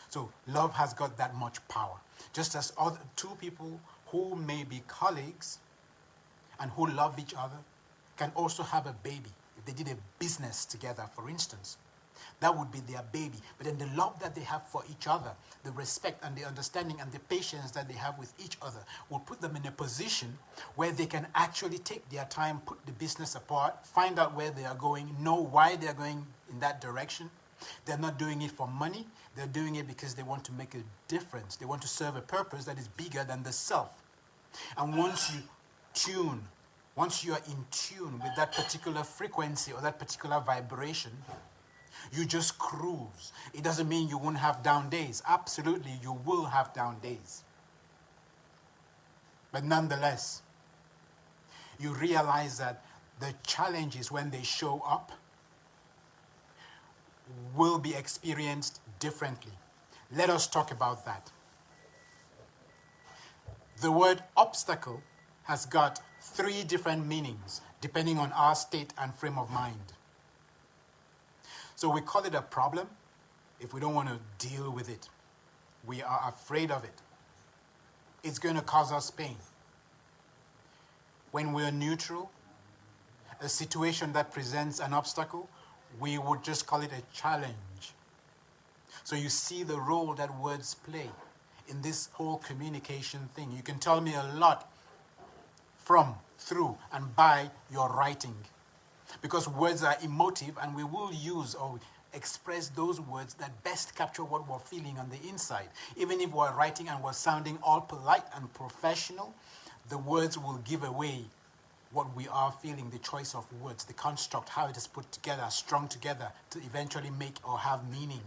So love has got that much power. Just as other two people who may be colleagues and who love each other can also have a baby. If they did a business together, for instance, that would be their baby. But then the love that they have for each other, the respect and the understanding and the patience that they have with each other will put them in a position where they can actually take their time, put the business apart, find out where they are going, know why they are going in that direction. They're not doing it for money. They're doing it because they want to make a difference. They want to serve a purpose that is bigger than the self. And once you are in tune with that particular frequency or that particular vibration, you just cruise. It doesn't mean you won't have down days. Absolutely, you will have down days. But nonetheless, you realize that the challenges, when they show up, will be experienced differently. Let us talk about that. The word obstacle has got 3 different meanings depending on our state and frame of mind. So we call it a problem if we don't want to deal with it. We are afraid of it. It's going to cause us pain. When we're neutral, a situation that presents an obstacle, we would just call it a challenge. So you see the role that words play in this whole communication thing. You can tell me a lot from, through, and by your writing. Because words are emotive, and we will use or express those words that best capture what we're feeling on the inside. Even if we're writing and we're sounding all polite and professional, the words will give away what we are feeling, the choice of words, the construct, how it is put together, strung together to eventually make or have meaning.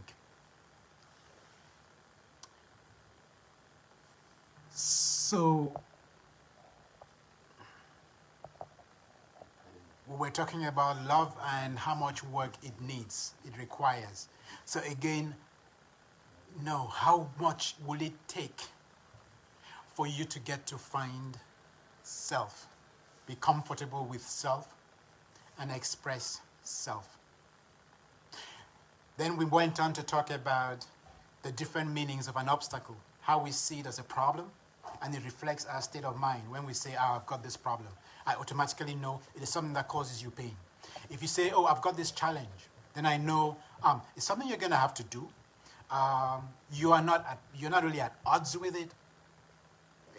So, we're talking about love and how much work it needs, it requires. So again, no, how much will it take for you to get to find self, be comfortable with self, and express self? Then we went on to talk about the different meanings of an obstacle, how we see it as a problem, and it reflects our state of mind. When we say, oh, I've got this problem, I automatically know it is something that causes you pain. If you say, oh, I've got this challenge, then I know it's something you're going to have to do. You're not really at odds with it.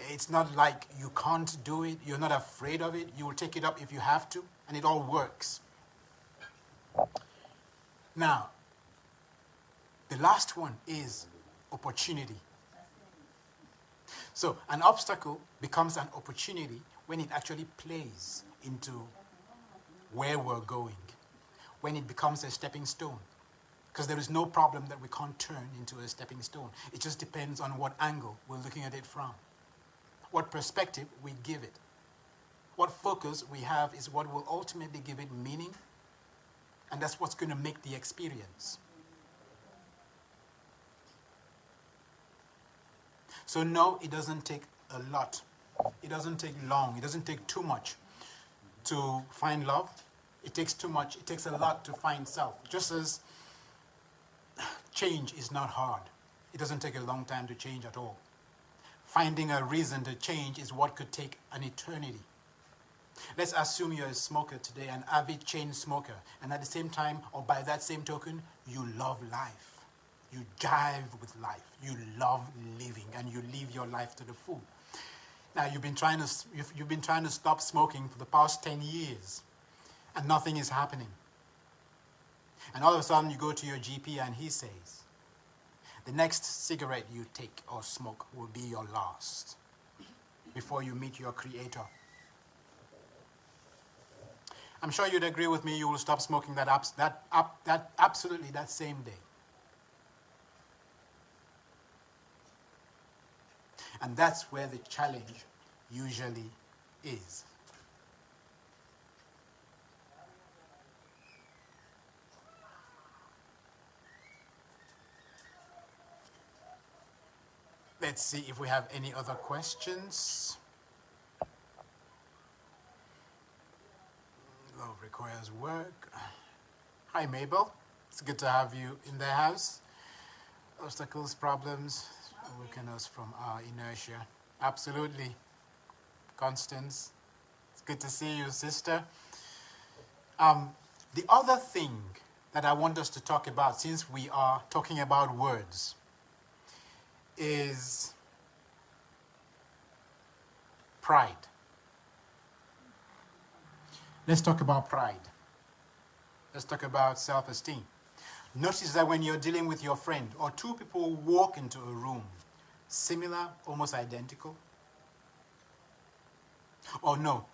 It's not like you can't do it. You're not afraid of it. You will take it up if you have to, and it all works. Now, the last one is opportunity. So an obstacle becomes an opportunity when it actually plays into where we're going, when it becomes a stepping stone. Because there is no problem that we can't turn into a stepping stone. It just depends on what angle we're looking at it from, what perspective we give it. What focus we have is what will ultimately give it meaning, and that's what's going to make the experience. So no, it doesn't take a lot. It doesn't take long. It doesn't take too much to find love. It takes too much. It takes a lot to find self. Just as change is not hard. It doesn't take a long time to change at all. Finding a reason to change is what could take an eternity. Let's assume you're a smoker today, an avid chain smoker, and at the same time, or by that same token, you love life. You jive with life. You love living, and you live your life to the full. Now, you've been trying to stop smoking for the past 10 years, and nothing is happening. And all of a sudden, you go to your GP, and he says, the next cigarette you take or smoke will be your last before you meet your creator. I'm sure you'd agree with me, you will stop smoking absolutely that same day. And that's where the challenge usually is. Let's see if we have any other questions. Love requires work. Hi, Mabel. It's good to have you in the house. Obstacles, problems, awaken us from our inertia. Absolutely. Constance, it's good to see you, sister. The other thing that I want us to talk about, since we are talking about words, is pride. Let's talk about pride. Let's talk about self-esteem. Notice that when you're dealing with your friend, or two people walk into a room, similar, almost identical. Or no,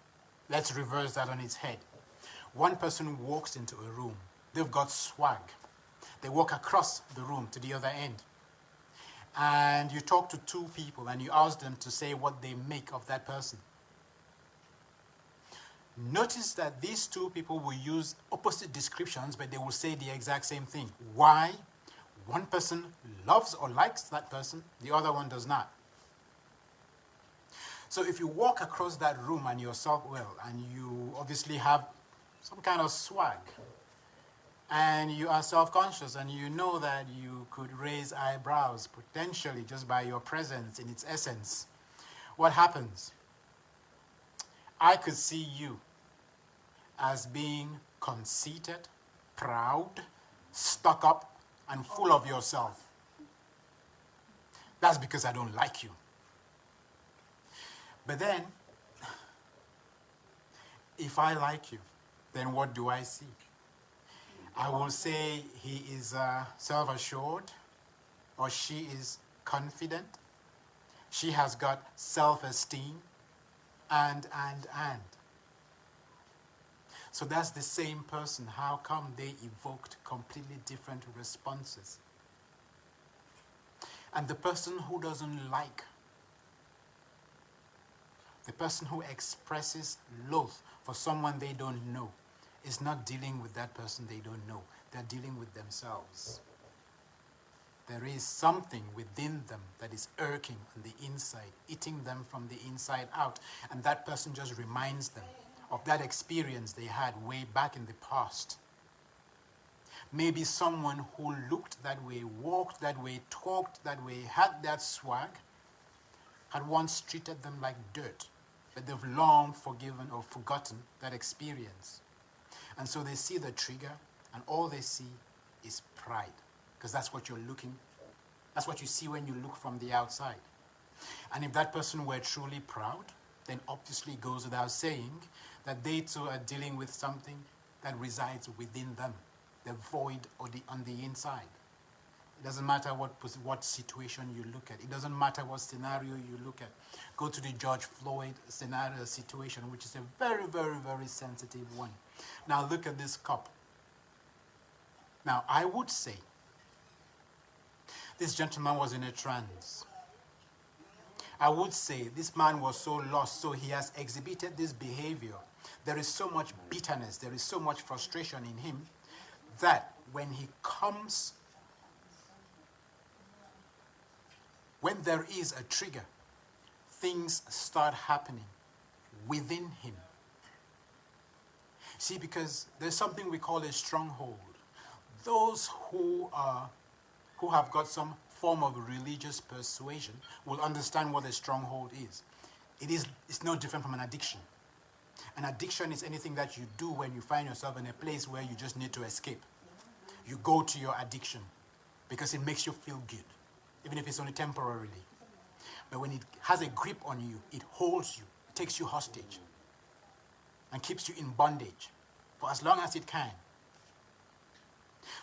let's reverse that on its head. One person walks into a room, they've got swag. They walk across the room to the other end. And you talk to two people and you ask them to say what they make of that person. Notice that these two people will use opposite descriptions, but they will say the exact same thing. Why? One person loves or likes that person, the other one does not. So if you walk across that room and you're self-well, and you obviously have some kind of swag, and you are self-conscious, and you know that you could raise eyebrows potentially just by your presence in its essence, what happens? I could see you as being conceited, proud, stuck up, and full of yourself. That's because I don't like you. But then, if I like you, then what do I see? I will say he is self-assured, or she is confident. She has got self-esteem, and. So that's the same person. How come they evoked completely different responses? And the person who doesn't like, the person who expresses loath for someone they don't know, is not dealing with that person they don't know. They're dealing with themselves. There is something within them that is irking on the inside, eating them from the inside out. And that person just reminds them of that experience they had way back in the past. Maybe someone who looked that way, walked that way, talked that way, had that swag, had once treated them like dirt, but they've long forgiven or forgotten that experience. And so they see the trigger, and all they see is pride, because that's what you're looking, that's what you see when you look from the outside. And if that person were truly proud, then obviously it goes without saying that they too are dealing with something that resides within them, the void or on the inside. It doesn't matter what situation you look at. It doesn't matter what scenario you look at. Go to the George Floyd scenario situation, which is a very, very, very sensitive one. Now look at this cup. Now I would say this gentleman was in a trance. I would say this man was so lost, so he has exhibited this behavior. There is so much bitterness, there is so much frustration in him that when he comes, when there is a trigger, things start happening within him. See, because there's something we call a stronghold. Those who have got some form of religious persuasion will understand what a stronghold is. It's no different from an addiction. An addiction is anything that you do when you find yourself in a place where you just need to escape. You go to your addiction because it makes you feel good, even if it's only temporarily. But when it has a grip on you, it holds you, it takes you hostage, and keeps you in bondage for as long as it can.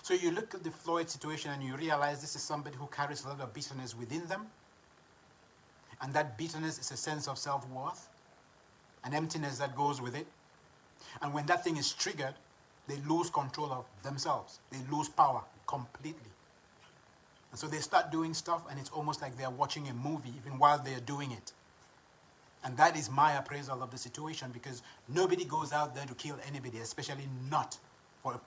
So you look at the Floyd situation and you realize this is somebody who carries a lot of bitterness within them. And that bitterness is a sense of self-worth, an emptiness that goes with it. And when that thing is triggered, they lose control of themselves. They lose power completely. And so they start doing stuff and it's almost like they're watching a movie even while they're doing it. And that is my appraisal of the situation, because nobody goes out there to kill anybody, especially not for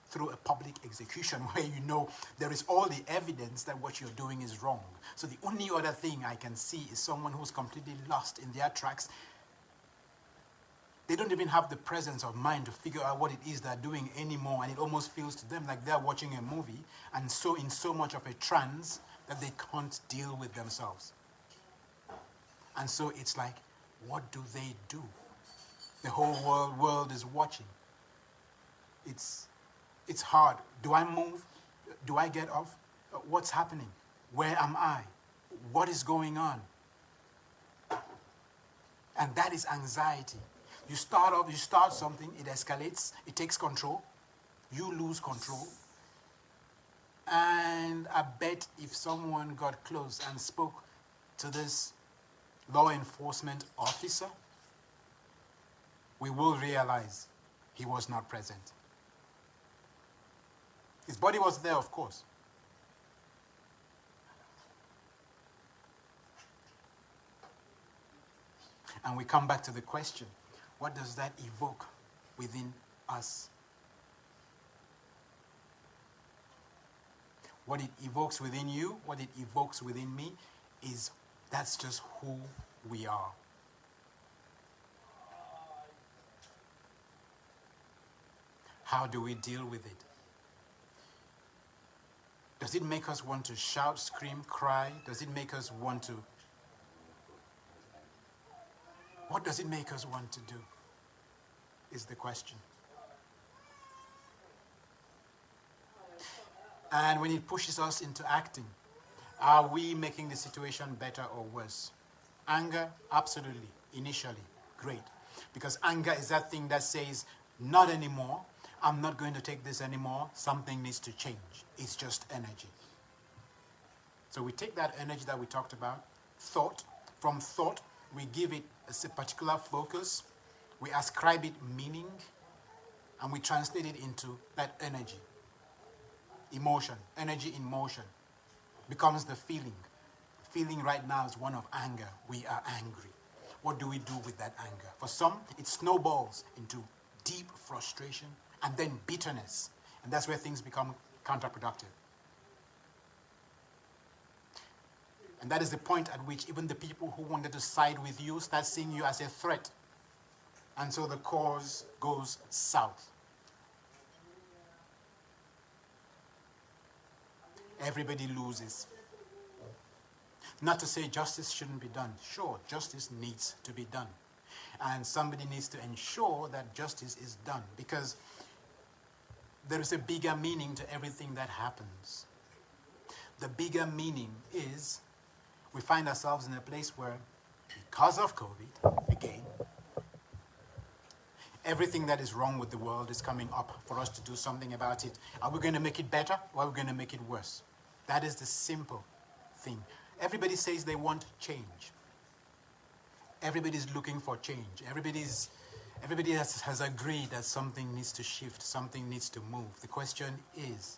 through a public execution where you know there is all the evidence that what you're doing is wrong. So the only other thing I can see is someone who's completely lost in their tracks. They don't even have the presence of mind to figure out what it is they're doing anymore, and it almost feels to them like they're watching a movie, and so in so much of a trance that they can't deal with themselves. And so it's like, what do they do? The whole world is watching. It's hard. Do I move? Do I get off? What's happening? Where am I? What is going on? And that is anxiety. You start something, it escalates, it takes control, you lose control. And I bet if someone got close and spoke to this law enforcement officer, we will realize he was not present. His body was there, of course. And we come back to the question, what does that evoke within us? What it evokes within you, what it evokes within me, is that's just who we are. How do we deal with it? Does it make us want to shout, scream, cry? Does it make us want to... What does it make us want to do? Is the question. And when it pushes us into acting, are we making the situation better or worse? Anger, absolutely, initially, great. Because anger is that thing that says, not anymore, I'm not going to take this anymore, something needs to change. It's just energy. So we take that energy that we talked about, thought, from thought, we give it a particular focus, we ascribe it meaning, and we translate it into that energy. Emotion, energy in motion, becomes the feeling. Feeling right now is one of anger. We are angry. What do we do with that anger? For some, it snowballs into deep frustration and then bitterness. And that's where things become counterproductive. And that is the point at which even the people who wanted to side with you start seeing you as a threat. And so the cause goes south. everybody loses. Not to say justice shouldn't be done. Sure, justice needs to be done. And somebody needs to ensure that justice is done, because there is a bigger meaning to everything that happens. The bigger meaning is we find ourselves in a place where, because of COVID, again, everything that is wrong with the world is coming up for us to do something about it. Are we going to make it better, or are we going to make it worse? That is the simple thing. Everybody says they want change. Everybody's looking for change. Everybody has agreed that something needs to shift, something needs to move. The question is,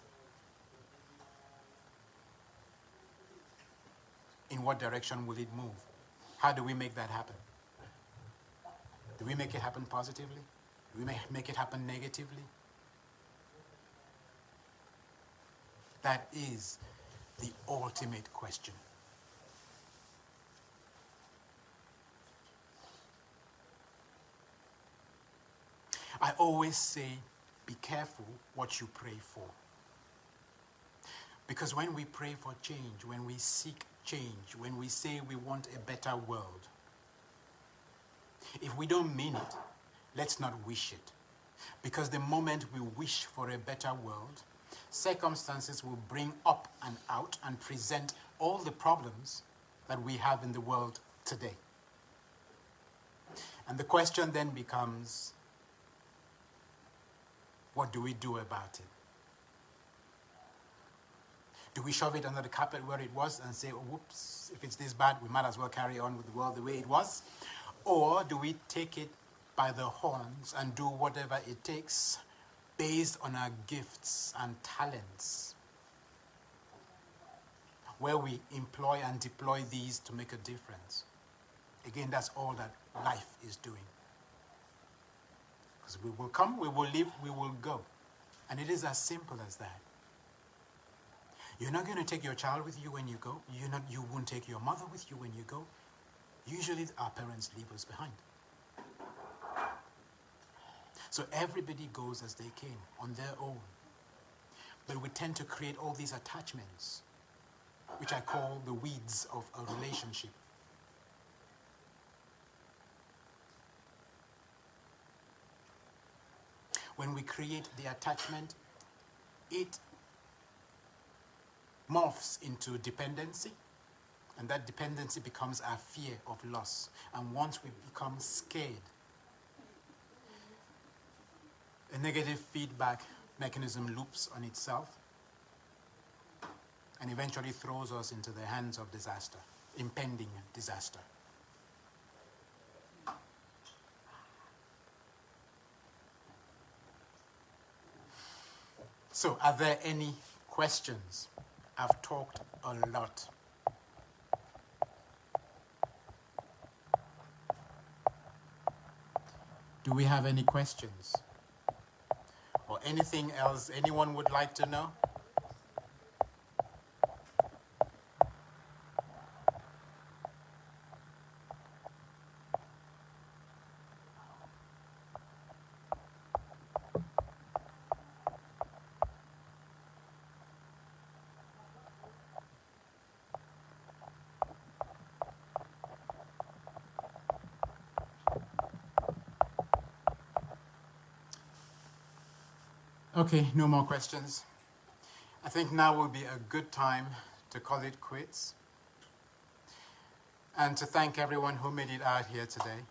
in what direction will it move? How do we make that happen? Do we make it happen positively? Do we make it happen negatively? That is the ultimate question. I always say, be careful what you pray for. Because when we pray for change, when we seek change, when we say we want a better world, if we don't mean it, let's not wish it. Because the moment we wish for a better world, circumstances will bring up and out and present all the problems that we have in the world today. And the question then becomes, what do we do about it? Do we shove it under the carpet where it was and say, oh, whoops, if it's this bad, we might as well carry on with the world the way it was? Or do we take it by the horns and do whatever it takes based on our gifts and talents, where we employ and deploy these to make a difference? Again, that's all that life is doing. Because we will come, we will live, we will go. And it is as simple as that. You're not going to take your child with you when you go. You won't take your mother with you when you go. Usually our parents leave us behind. So everybody goes as they came, on their own. But we tend to create all these attachments, which I call the weeds of a relationship. When we create the attachment, it morphs into dependency, and that dependency becomes our fear of loss. And once we become scared, a negative feedback mechanism loops on itself and eventually throws us into the hands of disaster, impending disaster. So, are there any questions? I've talked a lot. Do we have any questions? Or anything else anyone would like to know? Okay, no more questions. I think now will be a good time to call it quits and to thank everyone who made it out here today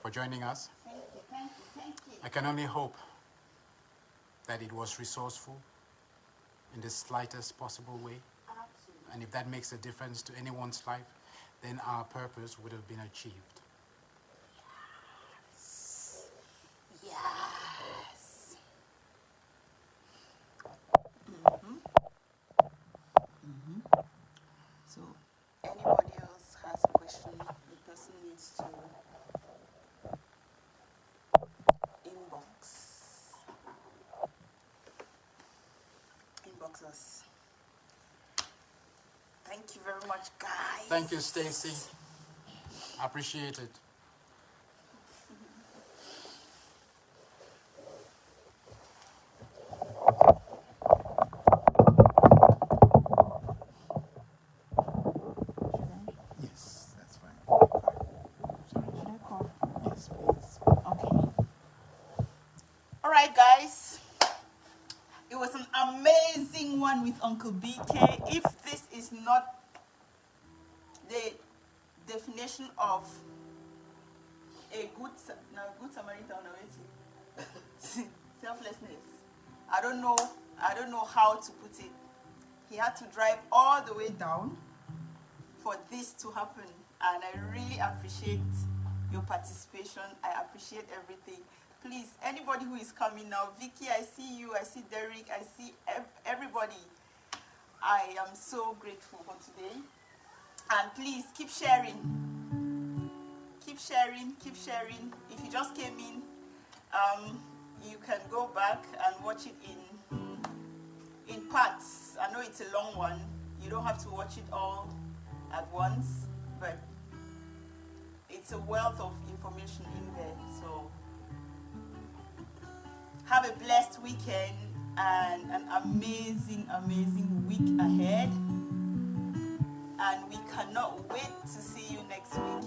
for joining us. Thank you, thank you, thank you. I can only hope that it was resourceful in the slightest possible way. Absolutely. And if that makes a difference to anyone's life, then our purpose would have been achieved. Yes. So, anybody else has a question, the person needs to inbox us. Thank you very much, guys. Thank you, Stacy. I appreciate it. right, guys. It was an amazing one with Uncle BK. If this is not the definition of a good Samaritan, selflessness. I don't know how to put it. He had to drive all the way down for this to happen, and I really appreciate your participation. I appreciate everything. Please, anybody who is coming now, Vicky, I see you, I see Derek, I see everybody. I am so grateful for today. And please keep sharing. Keep sharing, keep sharing. If you just came in, you can go back and watch it in parts. I know it's a long one. You don't have to watch it all at once, but it's a wealth of information in there. So have a blessed weekend and an amazing, amazing week ahead. And we cannot wait to see you next week.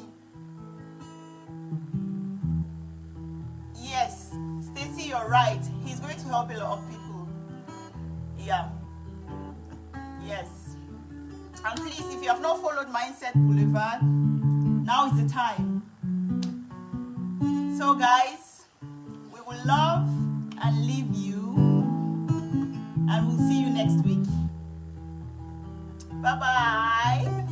Yes, Stacey, you're right. He's going to help a lot of people. Yeah. Yes. And please, if you have not followed Mindset Boulevard, now is the time. So guys, we will love and leave you, and we'll see you next week. Bye-bye.